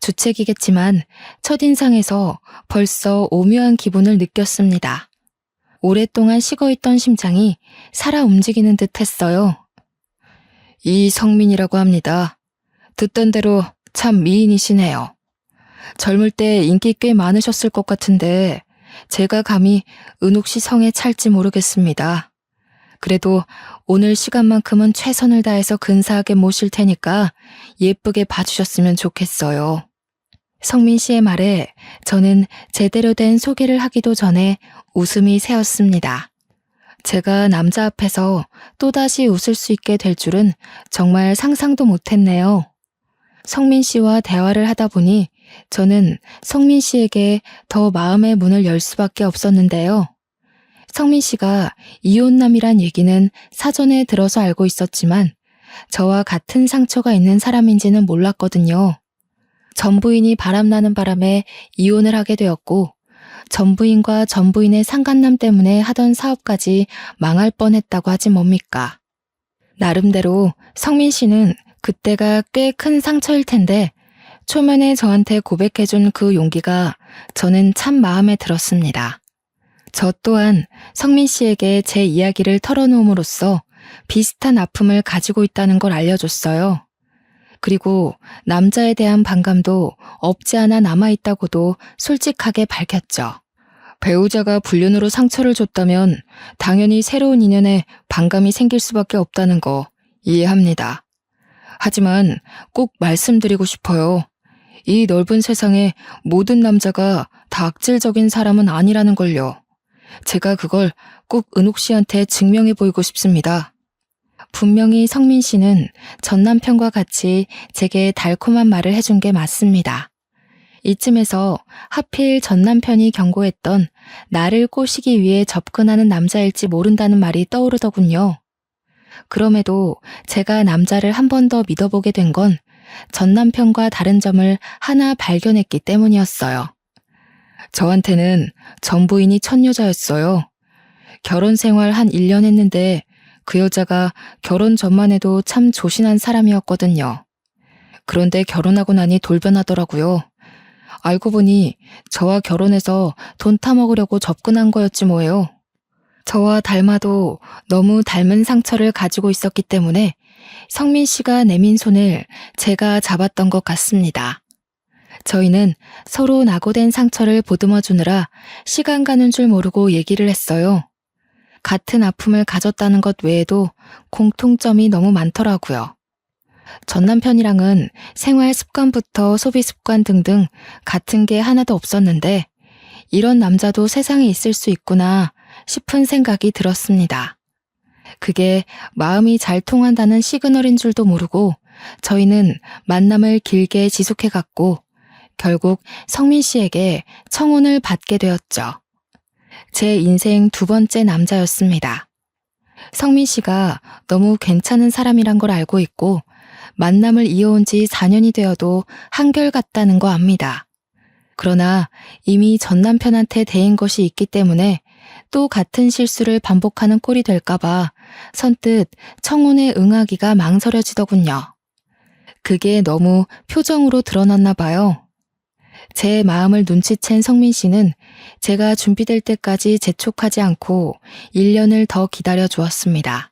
A: 주책이겠지만 첫인상에서 벌써 오묘한 기분을 느꼈습니다. 오랫동안 식어있던 심장이 살아 움직이는 듯 했어요. 이성민이라고 합니다. 듣던 대로 참 미인이시네요. 젊을 때 인기 꽤 많으셨을 것 같은데 제가 감히 은옥 씨 성에 찰지 모르겠습니다. 그래도 오늘 시간만큼은 최선을 다해서 근사하게 모실 테니까 예쁘게 봐주셨으면 좋겠어요. 성민 씨의 말에 저는 제대로 된 소개를 하기도 전에 웃음이 새었습니다. 제가 남자 앞에서 또다시 웃을 수 있게 될 줄은 정말 상상도 못했네요. 성민 씨와 대화를 하다 보니 저는 성민 씨에게 더 마음의 문을 열 수밖에 없었는데요. 성민 씨가 이혼남이란 얘기는 사전에 들어서 알고 있었지만 저와 같은 상처가 있는 사람인지는 몰랐거든요. 전부인이 바람나는 바람에 이혼을 하게 되었고 전부인과 전부인의 상간남 때문에 하던 사업까지 망할 뻔했다고 하지 뭡니까. 나름대로 성민 씨는 그때가 꽤 큰 상처일 텐데 초면에 저한테 고백해준 그 용기가 저는 참 마음에 들었습니다. 저 또한 성민 씨에게 제 이야기를 털어놓음으로써 비슷한 아픔을 가지고 있다는 걸 알려줬어요. 그리고 남자에 대한 반감도 없지 않아 남아있다고도 솔직하게 밝혔죠. 배우자가 불륜으로 상처를 줬다면 당연히 새로운 인연에 반감이 생길 수밖에 없다는 거 이해합니다. 하지만 꼭 말씀드리고 싶어요. 이 넓은 세상에 모든 남자가 다 악질적인 사람은 아니라는 걸요. 제가 그걸 꼭 은옥 씨한테 증명해 보이고 싶습니다. 분명히 성민 씨는 전 남편과 같이 제게 달콤한 말을 해준 게 맞습니다. 이쯤에서 하필 전 남편이 경고했던 나를 꼬시기 위해 접근하는 남자일지 모른다는 말이 떠오르더군요. 그럼에도 제가 남자를 한 번 더 믿어보게 된 건 전 남편과 다른 점을 하나 발견했기 때문이었어요. 저한테는 전 부인이 첫 여자였어요. 결혼 생활 한 1년 했는데 그 여자가 결혼 전만 해도 참 조신한 사람이었거든요. 그런데 결혼하고 나니 돌변하더라고요. 알고 보니 저와 결혼해서 돈 타먹으려고 접근한 거였지 뭐예요. 저와 닮아도 너무 닮은 상처를 가지고 있었기 때문에 성민 씨가 내민 손을 제가 잡았던 것 같습니다. 저희는 서로 낙오된 상처를 보듬어 주느라 시간 가는 줄 모르고 얘기를 했어요. 같은 아픔을 가졌다는 것 외에도 공통점이 너무 많더라고요. 전 남편이랑은 생활 습관부터 소비 습관 등등 같은 게 하나도 없었는데 이런 남자도 세상에 있을 수 있구나 싶은 생각이 들었습니다. 그게 마음이 잘 통한다는 시그널인 줄도 모르고 저희는 만남을 길게 지속해 갔고 결국 성민 씨에게 청혼을 받게 되었죠. 제 인생 두 번째 남자였습니다. 성민 씨가 너무 괜찮은 사람이란 걸 알고 있고 만남을 이어온 지 4년이 되어도 한결같다는 거 압니다. 그러나 이미 전 남편한테 대인 것이 있기 때문에 또 같은 실수를 반복하는 꼴이 될까봐 선뜻 청혼에 응하기가 망설여지더군요. 그게 너무 표정으로 드러났나 봐요. 제 마음을 눈치챈 성민 씨는 제가 준비될 때까지 재촉하지 않고 1년을 더 기다려 주었습니다.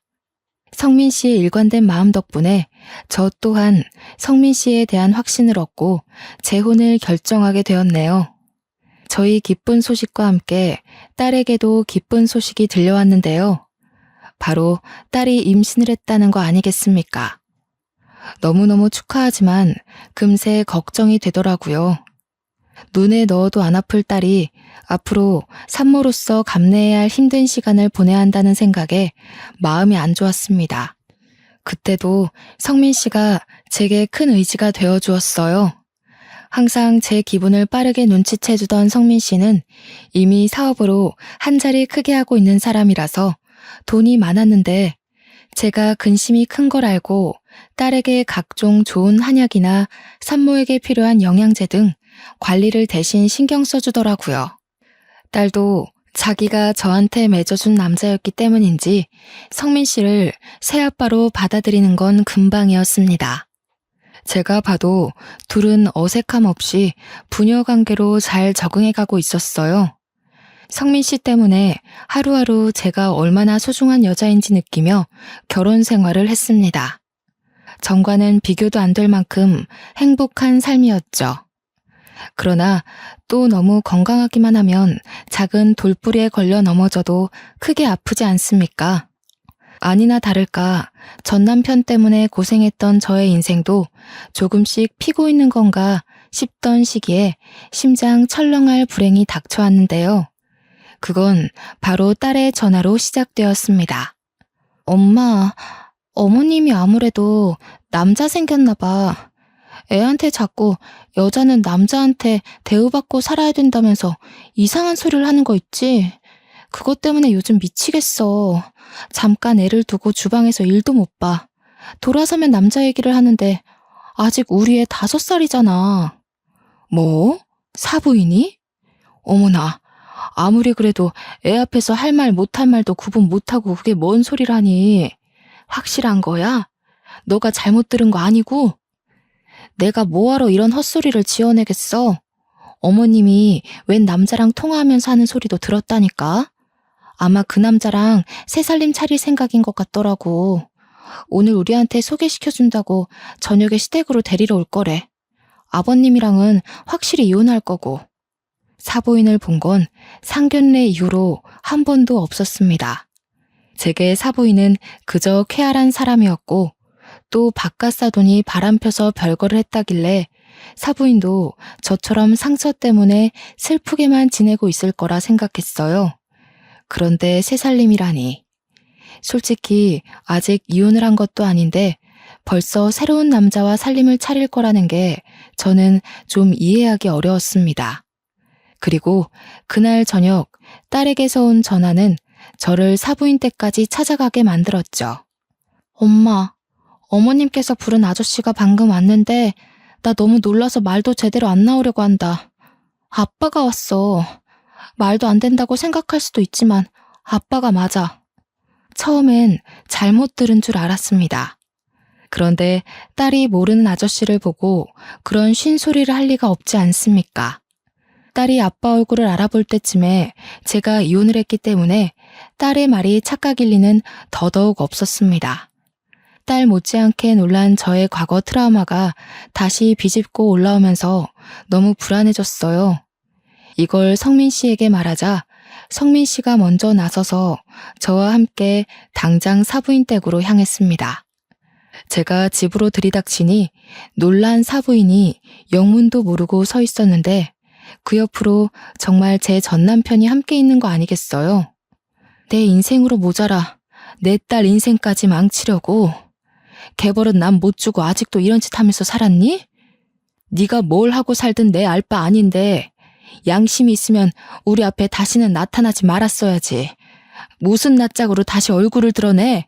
A: 성민 씨의 일관된 마음 덕분에 저 또한 성민 씨에 대한 확신을 얻고 재혼을 결정하게 되었네요. 저희 기쁜 소식과 함께 딸에게도 기쁜 소식이 들려왔는데요. 바로 딸이 임신을 했다는 거 아니겠습니까? 너무너무 축하하지만 금세 걱정이 되더라고요. 눈에 넣어도 안 아플 딸이 앞으로 산모로서 감내해야 할 힘든 시간을 보내야 한다는 생각에 마음이 안 좋았습니다. 그때도 성민 씨가 제게 큰 의지가 되어 주었어요. 항상 제 기분을 빠르게 눈치채주던 성민 씨는 이미 사업으로 한 자리 크게 하고 있는 사람이라서 돈이 많았는데 제가 근심이 큰 걸 알고 딸에게 각종 좋은 한약이나 산모에게 필요한 영양제 등 관리를 대신 신경 써주더라고요. 딸도 자기가 저한테 맺어준 남자였기 때문인지 성민 씨를 새아빠로 받아들이는 건 금방이었습니다. 제가 봐도 둘은 어색함 없이 부녀 관계로 잘 적응해가고 있었어요. 성민 씨 때문에 하루하루 제가 얼마나 소중한 여자인지 느끼며 결혼 생활을 했습니다. 전과는 비교도 안 될 만큼 행복한 삶이었죠. 그러나 또 너무 건강하기만 하면 작은 돌부리에 걸려 넘어져도 크게 아프지 않습니까? 아니나 다를까 전 남편 때문에 고생했던 저의 인생도 조금씩 피고 있는 건가 싶던 시기에 심장 철렁할 불행이 닥쳐왔는데요. 그건 바로 딸의 전화로 시작되었습니다. 엄마, 어머님이 아무래도 남자 생겼나 봐. 애한테 자꾸 여자는 남자한테 대우받고 살아야 된다면서 이상한 소리를 하는 거 있지? 그것 때문에 요즘 미치겠어. 잠깐 애를 두고 주방에서 일도 못 봐. 돌아서면 남자 얘기를 하는데 아직 우리 애 5살이잖아. 뭐? 사부인이? 어머나, 아무리 그래도 애 앞에서 할 말 못할 말도 구분 못하고 그게 뭔 소리라니. 확실한 거야? 너가 잘못 들은 거 아니고? 내가 뭐하러 이런 헛소리를 지어내겠어? 어머님이 웬 남자랑 통화하면서 하는 소리도 들었다니까? 아마 그 남자랑 새살림 차릴 생각인 것 같더라고. 오늘 우리한테 소개시켜준다고 저녁에 시댁으로 데리러 올 거래. 아버님이랑은 확실히 이혼할 거고. 사부인을 본 건 상견례 이후로 한 번도 없었습니다. 제게 사부인은 그저 쾌활한 사람이었고 또 바깥 사돈이 바람펴서 별거를 했다길래 사부인도 저처럼 상처 때문에 슬프게만 지내고 있을 거라 생각했어요. 그런데 새살림이라니. 솔직히 아직 이혼을 한 것도 아닌데 벌써 새로운 남자와 살림을 차릴 거라는 게 저는 좀 이해하기 어려웠습니다. 그리고 그날 저녁 딸에게서 온 전화는 저를 사부인 댁까지 찾아가게 만들었죠.
B: 엄마, 어머님께서 부른 아저씨가 방금 왔는데 나 너무 놀라서 말도 제대로 안 나오려고 한다. 아빠가 왔어. 말도 안 된다고 생각할 수도 있지만 아빠가 맞아.
A: 처음엔 잘못 들은 줄 알았습니다. 그런데 딸이 모르는 아저씨를 보고 그런 쉰소리를 할 리가 없지 않습니까? 딸이 아빠 얼굴을 알아볼 때쯤에 제가 이혼을 했기 때문에 딸의 말이 착각일 리는 더더욱 없었습니다. 딸 못지않게 놀란 저의 과거 트라우마가 다시 비집고 올라오면서 너무 불안해졌어요. 이걸 성민 씨에게 말하자 성민 씨가 먼저 나서서 저와 함께 당장 사부인 댁으로 향했습니다. 제가 집으로 들이닥치니 놀란 사부인이 영문도 모르고 서 있었는데 그 옆으로 정말 제 전남편이 함께 있는 거 아니겠어요? 내 인생으로 모자라 내 딸 인생까지 망치려고 개벌은 남 못 주고 아직도 이런 짓 하면서 살았니? 네가 뭘 하고 살든 내 알 바 아닌데 양심이 있으면 우리 앞에 다시는 나타나지 말았어야지. 무슨 낯짝으로 다시 얼굴을 드러내?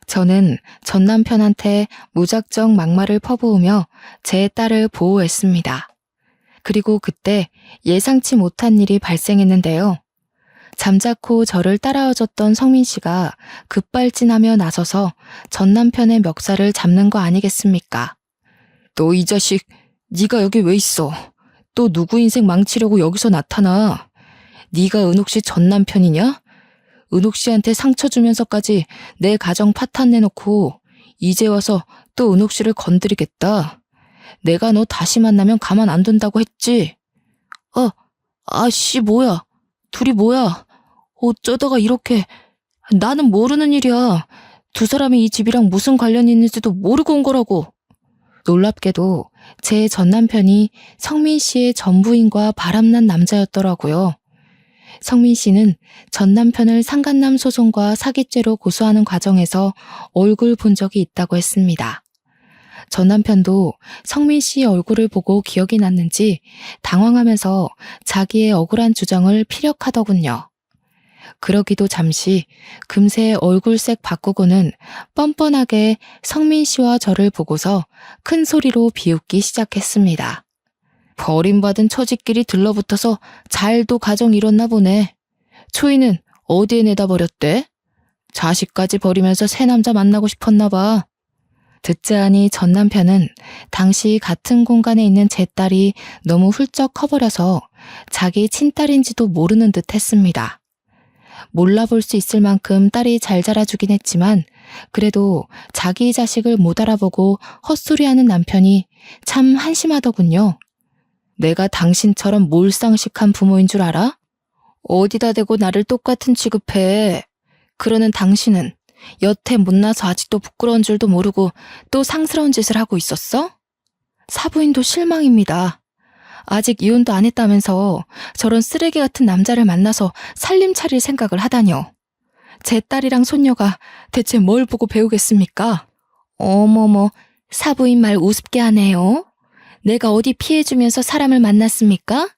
A: 저는 전 남편한테 무작정 막말을 퍼부으며 제 딸을 보호했습니다. 그리고 그때 예상치 못한 일이 발생했는데요. 잠자코 저를 따라와줬던 성민 씨가 급발진하며 나서서 전 남편의 멱살을 잡는 거 아니겠습니까? 너 이 자식, 네가 여기 왜 있어? 또 누구 인생 망치려고 여기서 나타나? 네가 은옥 씨 전 남편이냐? 은옥 씨한테 상처 주면서까지 내 가정 파탄 내놓고 이제 와서 또 은옥 씨를 건드리겠다. 내가 너 다시 만나면 가만 안 둔다고 했지? 아씨 뭐야? 둘이 뭐야? 어쩌다가 이렇게... 나는 모르는 일이야. 두 사람이 이 집이랑 무슨 관련이 있는지도 모르고 온 거라고. 놀랍게도 제 전남편이 성민 씨의 전부인과 바람난 남자였더라고요. 성민 씨는 전남편을 상간남 소송과 사기죄로 고소하는 과정에서 얼굴 본 적이 있다고 했습니다. 전남편도 성민 씨의 얼굴을 보고 기억이 났는지 당황하면서 자기의 억울한 주장을 피력하더군요. 그러기도 잠시 금세 얼굴색 바꾸고는 뻔뻔하게 성민 씨와 저를 보고서 큰 소리로 비웃기 시작했습니다. 버림받은 처지끼리 들러붙어서 잘도 가정 이뤘나 보네. 초이는 어디에 내다 버렸대? 자식까지 버리면서 새 남자 만나고 싶었나 봐. 듣자 하니 전 남편은 당시 같은 공간에 있는 제 딸이 너무 훌쩍 커버려서 자기 친딸인지도 모르는 듯 했습니다. 몰라볼 수 있을 만큼 딸이 잘 자라주긴 했지만 그래도 자기 자식을 못 알아보고 헛소리하는 남편이 참 한심하더군요. 내가 당신처럼 몰상식한 부모인 줄 알아? 어디다 대고 나를 똑같은 취급해. 그러는 당신은 여태 못나서 아직도 부끄러운 줄도 모르고 또 상스러운 짓을 하고 있었어? 사부인도 실망입니다. 아직 이혼도 안 했다면서 저런 쓰레기 같은 남자를 만나서 살림 차릴 생각을 하다뇨. 제 딸이랑 손녀가 대체 뭘 보고 배우겠습니까? 어머머, 사부인 말 우습게 하네요. 내가 어디 피해주면서 사람을 만났습니까?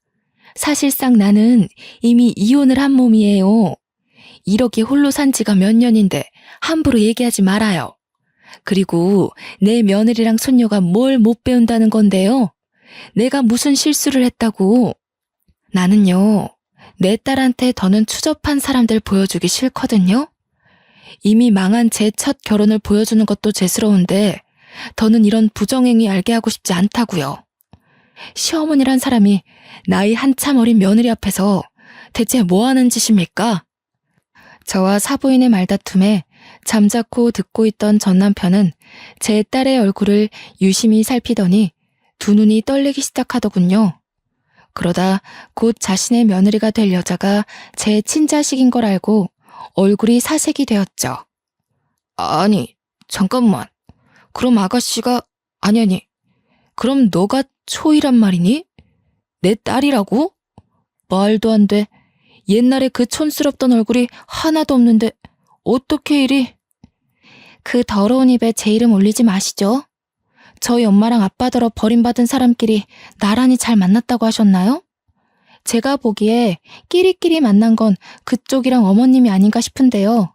A: 사실상 나는 이미 이혼을 한 몸이에요. 이렇게 홀로 산 지가 몇 년인데 함부로 얘기하지 말아요. 그리고 내 며느리랑 손녀가 뭘 못 배운다는 건데요. 내가 무슨 실수를 했다고. 나는요, 내 딸한테 더는 추접한 사람들 보여주기 싫거든요. 이미 망한 제 첫 결혼을 보여주는 것도 죄스러운데 더는 이런 부정행위 알게 하고 싶지 않다고요. 시어머니란 사람이 나이 한참 어린 며느리 앞에서 대체 뭐 하는 짓입니까? 저와 사부인의 말다툼에 잠자코 듣고 있던 전 남편은 제 딸의 얼굴을 유심히 살피더니 두 눈이 떨리기 시작하더군요. 그러다 곧 자신의 며느리가 될 여자가 제 친자식인 걸 알고 얼굴이 사색이 되었죠. 아니, 잠깐만. 그럼 아가씨가, 아니. 그럼 너가 초이란 말이니? 내 딸이라고? 말도 안 돼. 옛날에 그 촌스럽던 얼굴이 하나도 없는데 어떻게 이리?
B: 그 더러운 입에 제 이름 올리지 마시죠. 저희 엄마랑 아빠더러 버림받은 사람끼리 나란히 잘 만났다고 하셨나요? 제가 보기에 끼리끼리 만난 건 그쪽이랑 어머님이 아닌가 싶은데요.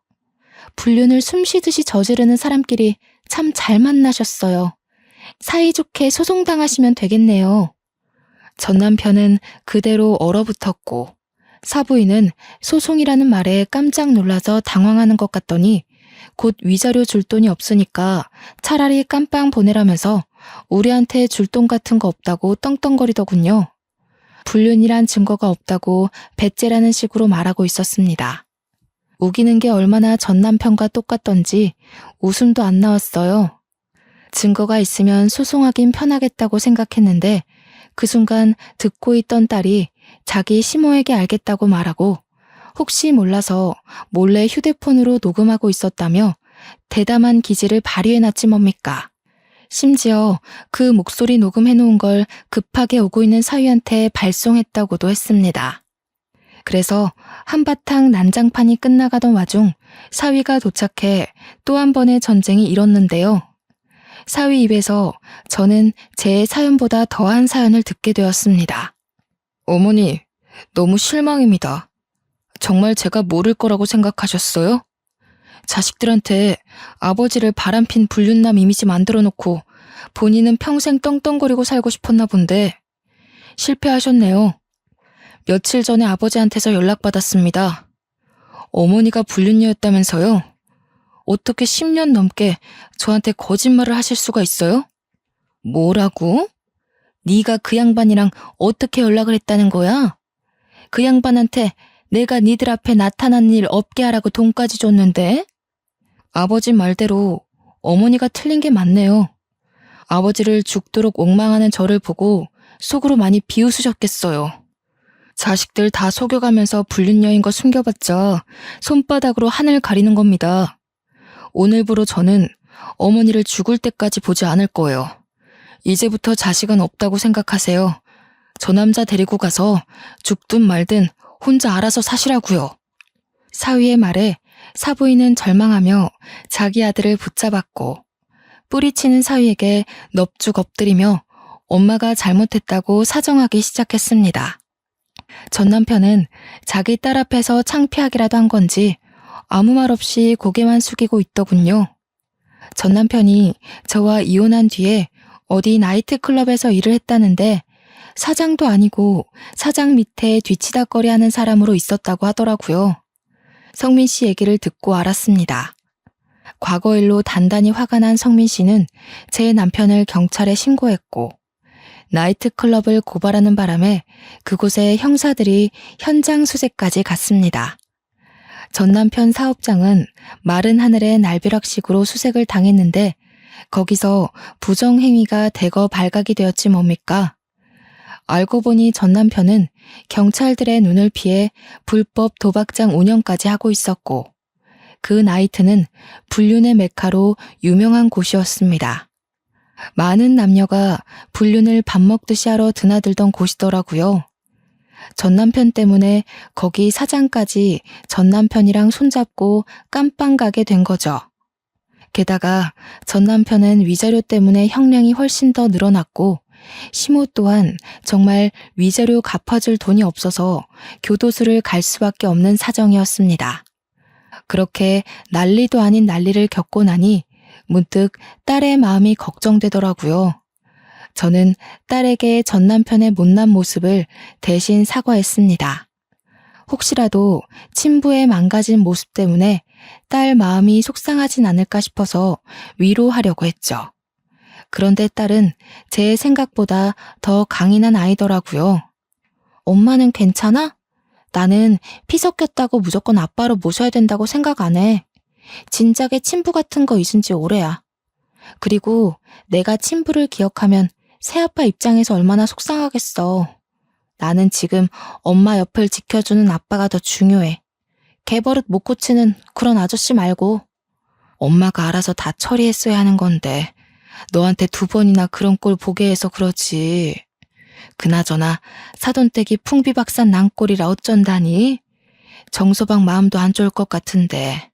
B: 불륜을 숨쉬듯이 저지르는 사람끼리 참 잘 만나셨어요. 사이좋게 소송당하시면 되겠네요.
A: 전 남편은 그대로 얼어붙었고 사부인은 소송이라는 말에 깜짝 놀라서 당황하는 것 같더니 곧 위자료 줄 돈이 없으니까 차라리 깜빵 보내라면서 우리한테 줄 돈 같은 거 없다고 떵떵거리더군요. 불륜이란 증거가 없다고 배째라는 식으로 말하고 있었습니다. 우기는 게 얼마나 전 남편과 똑같던지 웃음도 안 나왔어요. 증거가 있으면 소송하긴 편하겠다고 생각했는데 그 순간 듣고 있던 딸이 자기 시모에게 알겠다고 말하고 혹시 몰라서 몰래 휴대폰으로 녹음하고 있었다며 대담한 기질을 발휘해놨지 뭡니까. 심지어 그 목소리 녹음해놓은 걸 급하게 오고 있는 사위한테 발송했다고도 했습니다. 그래서 한바탕 난장판이 끝나가던 와중 사위가 도착해 또 한 번의 전쟁이 일었는데요. 사위 입에서 저는 제 사연보다 더한 사연을 듣게 되었습니다. 어머니, 너무 실망입니다. 정말 제가 모를 거라고 생각하셨어요? 자식들한테 아버지를 바람핀 불륜남 이미지 만들어 놓고 본인은 평생 떵떵거리고 살고 싶었나 본데 실패하셨네요. 며칠 전에 아버지한테서 연락받았습니다. 어머니가 불륜녀였다면서요? 어떻게 10년 넘게 저한테 거짓말을 하실 수가 있어요? 뭐라고? 네가 그 양반이랑 어떻게 연락을 했다는 거야? 그 양반한테 내가 니들 앞에 나타나는 일 없게 하라고 돈까지 줬는데? 아버지 말대로 어머니가 틀린 게 맞네요. 아버지를 죽도록 옥망하는 저를 보고 속으로 많이 비웃으셨겠어요. 자식들 다 속여가면서 불륜녀인 거 숨겨봤자 손바닥으로 하늘 가리는 겁니다. 오늘부로 저는 어머니를 죽을 때까지 보지 않을 거예요. 이제부터 자식은 없다고 생각하세요. 저 남자 데리고 가서 죽든 말든 혼자 알아서 사시라고요. 사위의 말에 사부인은 절망하며 자기 아들을 붙잡았고 뿌리치는 사위에게 넙죽 엎드리며 엄마가 잘못했다고 사정하기 시작했습니다. 전 남편은 자기 딸 앞에서 창피하기라도 한 건지 아무 말 없이 고개만 숙이고 있더군요. 전 남편이 저와 이혼한 뒤에 어디 나이트클럽에서 일을 했다는데 사장도 아니고 사장 밑에 뒤치다꺼리하는 사람으로 있었다고 하더라고요. 성민 씨 얘기를 듣고 알았습니다. 과거 일로 단단히 화가 난 성민 씨는 제 남편을 경찰에 신고했고 나이트클럽을 고발하는 바람에 그곳에 형사들이 현장 수색까지 갔습니다. 전 남편 사업장은 마른 하늘의 날벼락식으로 수색을 당했는데 거기서 부정행위가 대거 발각이 되었지 뭡니까? 알고 보니 전 남편은 경찰들의 눈을 피해 불법 도박장 운영까지 하고 있었고 그 나이트는 불륜의 메카로 유명한 곳이었습니다. 많은 남녀가 불륜을 밥 먹듯이 하러 드나들던 곳이더라고요. 전 남편 때문에 거기 사장까지 전 남편이랑 손잡고 깜빵 가게 된 거죠. 게다가 전 남편은 위자료 때문에 형량이 훨씬 더 늘어났고 시모 또한 정말 위자료 갚아줄 돈이 없어서 교도소를 갈 수밖에 없는 사정이었습니다. 그렇게 난리도 아닌 난리를 겪고 나니 문득 딸의 마음이 걱정되더라고요. 저는 딸에게 전 남편의 못난 모습을 대신 사과했습니다. 혹시라도 친부의 망가진 모습 때문에 딸 마음이 속상하진 않을까 싶어서 위로하려고 했죠. 그런데 딸은 제 생각보다 더 강인한 아이더라고요. 엄마는 괜찮아? 나는 피 섞였다고 무조건 아빠로 모셔야 된다고 생각 안 해. 진작에 친부 같은 거 잊은 지 오래야. 그리고 내가 친부를 기억하면 새아빠 입장에서 얼마나 속상하겠어.
B: 나는 지금 엄마 옆을 지켜주는 아빠가 더 중요해. 개버릇 못 고치는 그런 아저씨 말고.
A: 엄마가 알아서 다 처리했어야 하는 건데 너한테 2번이나 그런 꼴 보게 해서 그러지. 그나저나 사돈댁이 풍비박산 난 꼴이라 어쩐다니? 정서방 마음도 안 좋을 것 같은데.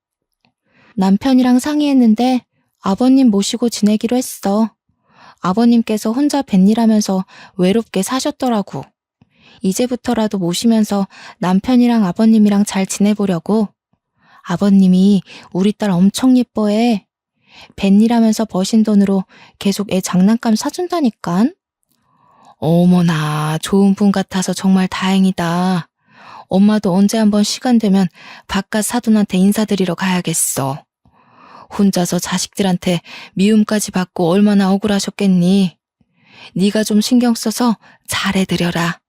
B: 남편이랑 상의했는데 아버님 모시고 지내기로 했어. 아버님께서 혼자 뱃일하면서 외롭게 사셨더라고. 이제부터라도 모시면서 남편이랑 아버님이랑 잘 지내보려고. 아버님이 우리 딸 엄청 예뻐해. 뱃일하면서 버신 돈으로 계속 애 장난감 사준다니깐.
A: 어머나, 좋은 분 같아서 정말 다행이다. 엄마도 언제 한번 시간 되면 바깥 사돈한테 인사드리러 가야겠어. 혼자서 자식들한테 미움까지 받고 얼마나 억울하셨겠니? 네가 좀 신경 써서 잘해드려라.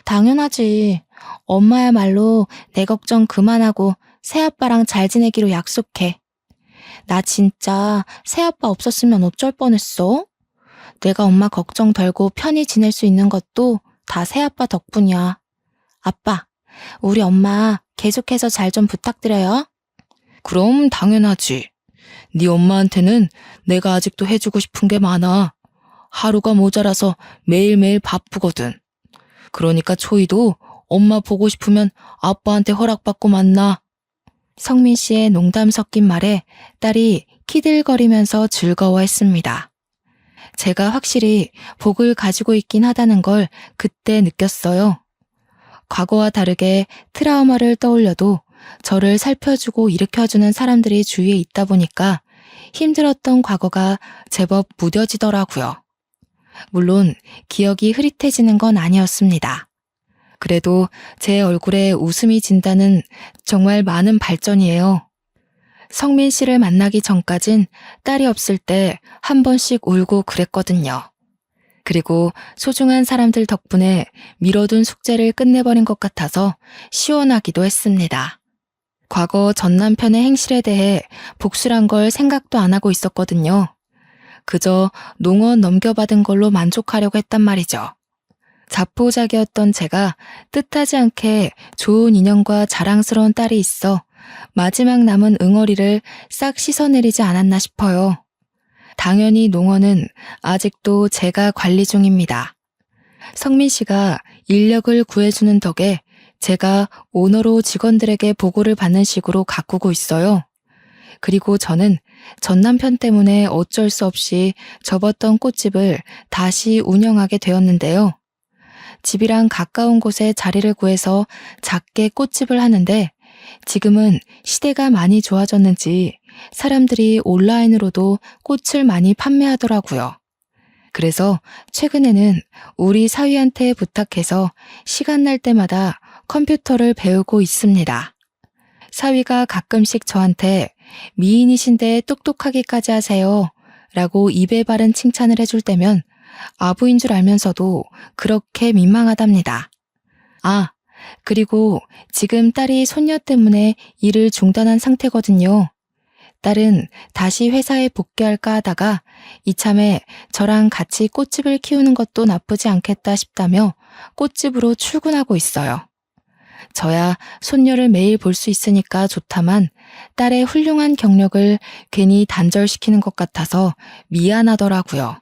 B: 당연하지. 엄마야말로 내 걱정 그만하고 새아빠랑 잘 지내기로 약속해. 나 진짜 새아빠 없었으면 어쩔 뻔했어. 내가 엄마 걱정 덜고 편히 지낼 수 있는 것도 다 새아빠 덕분이야. 아빠, 우리 엄마 계속해서 잘 좀 부탁드려요.
A: 그럼 당연하지. 네 엄마한테는 내가 아직도 해주고 싶은 게 많아. 하루가 모자라서 매일매일 바쁘거든. 그러니까 초이도 엄마 보고 싶으면 아빠한테 허락받고 만나.
B: 성민 씨의 농담 섞인 말에 딸이 키들거리면서 즐거워했습니다.
A: 제가 확실히 복을 가지고 있긴 하다는 걸 그때 느꼈어요. 과거와 다르게 트라우마를 떠올려도 저를 살펴주고 일으켜주는 사람들이 주위에 있다 보니까 힘들었던 과거가 제법 무뎌지더라고요. 물론 기억이 흐릿해지는 건 아니었습니다. 그래도 제 얼굴에 웃음이 진다는 정말 많은 발전이에요. 성민 씨를 만나기 전까진 딸이 없을 때 한 번씩 울고 그랬거든요. 그리고 소중한 사람들 덕분에 미뤄둔 숙제를 끝내버린 것 같아서 시원하기도 했습니다. 과거 전 남편의 행실에 대해 복수란 걸 생각도 안 하고 있었거든요. 그저 농원 넘겨받은 걸로 만족하려고 했단 말이죠. 자포자기였던 제가 뜻하지 않게 좋은 인연과 자랑스러운 딸이 있어 마지막 남은 응어리를 싹 씻어내리지 않았나 싶어요. 당연히 농원은 아직도 제가 관리 중입니다. 성민 씨가 인력을 구해주는 덕에 제가 오너로 직원들에게 보고를 받는 식으로 가꾸고 있어요. 그리고 저는 전 남편 때문에 어쩔 수 없이 접었던 꽃집을 다시 운영하게 되었는데요. 집이랑 가까운 곳에 자리를 구해서 작게 꽃집을 하는데 지금은 시대가 많이 좋아졌는지 사람들이 온라인으로도 꽃을 많이 판매하더라고요. 그래서 최근에는 우리 사위한테 부탁해서 시간 날 때마다 컴퓨터를 배우고 있습니다. 사위가 가끔씩 저한테 미인이신데 똑똑하기까지 하세요 라고 입에 바른 칭찬을 해줄 때면 아부인 줄 알면서도 그렇게 민망하답니다. 아, 그리고 지금 딸이 손녀 때문에 일을 중단한 상태거든요. 딸은 다시 회사에 복귀할까 하다가 이참에 저랑 같이 꽃집을 키우는 것도 나쁘지 않겠다 싶다며 꽃집으로 출근하고 있어요. 저야 손녀를 매일 볼 수 있으니까 좋다만 딸의 훌륭한 경력을 괜히 단절시키는 것 같아서 미안하더라고요.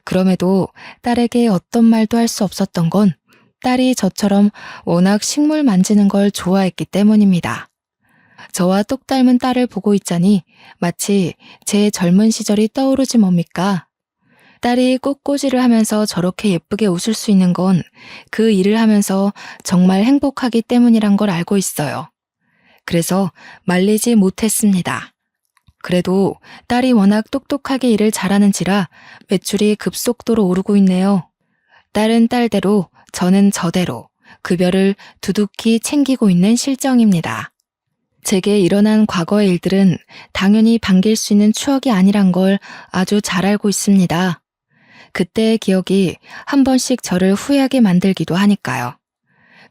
A: 그럼에도 딸에게 어떤 말도 할 수 없었던 건 딸이 저처럼 워낙 식물 만지는 걸 좋아했기 때문입니다. 저와 똑 닮은 딸을 보고 있자니 마치 제 젊은 시절이 떠오르지 뭡니까? 딸이 꽃꽂이를 하면서 저렇게 예쁘게 웃을 수 있는 건 그 일을 하면서 정말 행복하기 때문이란 걸 알고 있어요. 그래서 말리지 못했습니다. 그래도 딸이 워낙 똑똑하게 일을 잘하는지라 매출이 급속도로 오르고 있네요. 딸은 딸대로 저는 저대로 급여를 두둑히 챙기고 있는 실정입니다. 제게 일어난 과거의 일들은 당연히 반길 수 있는 추억이 아니란 걸 아주 잘 알고 있습니다. 그때의 기억이 한 번씩 저를 후회하게 만들기도 하니까요.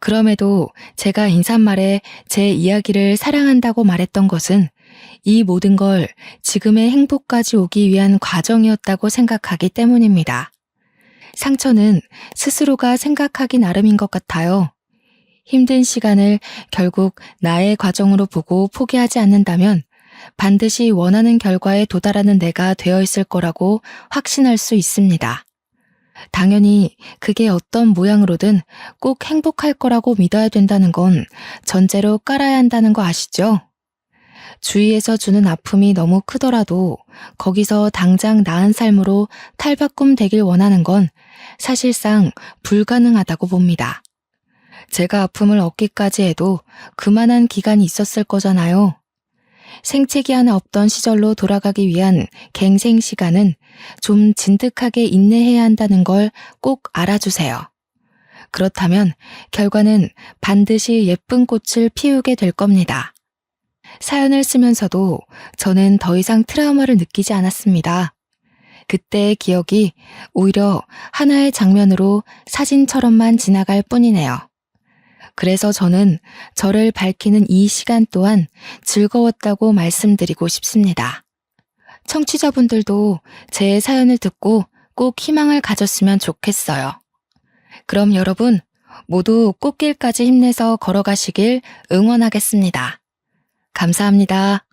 A: 그럼에도 제가 인사말에 제 이야기를 사랑한다고 말했던 것은 이 모든 걸 지금의 행복까지 오기 위한 과정이었다고 생각하기 때문입니다. 상처는 스스로가 생각하기 나름인 것 같아요. 힘든 시간을 결국 나의 과정으로 보고 포기하지 않는다면 반드시 원하는 결과에 도달하는 내가 되어 있을 거라고 확신할 수 있습니다. 당연히 그게 어떤 모양으로든 꼭 행복할 거라고 믿어야 된다는 건 전제로 깔아야 한다는 거 아시죠? 주위에서 주는 아픔이 너무 크더라도 거기서 당장 나은 삶으로 탈바꿈 되길 원하는 건 사실상 불가능하다고 봅니다. 제가 아픔을 얻기까지 해도 그만한 기간이 있었을 거잖아요. 생채기 하나 없던 시절로 돌아가기 위한 갱생 시간은 좀 진득하게 인내해야 한다는 걸 꼭 알아주세요. 그렇다면 결과는 반드시 예쁜 꽃을 피우게 될 겁니다. 사연을 쓰면서도 저는 더 이상 트라우마를 느끼지 않았습니다. 그때의 기억이 오히려 하나의 장면으로 사진처럼만 지나갈 뿐이네요. 그래서 저는 저를 밝히는 이 시간 또한 즐거웠다고 말씀드리고 싶습니다. 청취자분들도 제 사연을 듣고 꼭 희망을 가졌으면 좋겠어요. 그럼 여러분 모두 꽃길까지 힘내서 걸어가시길 응원하겠습니다. 감사합니다.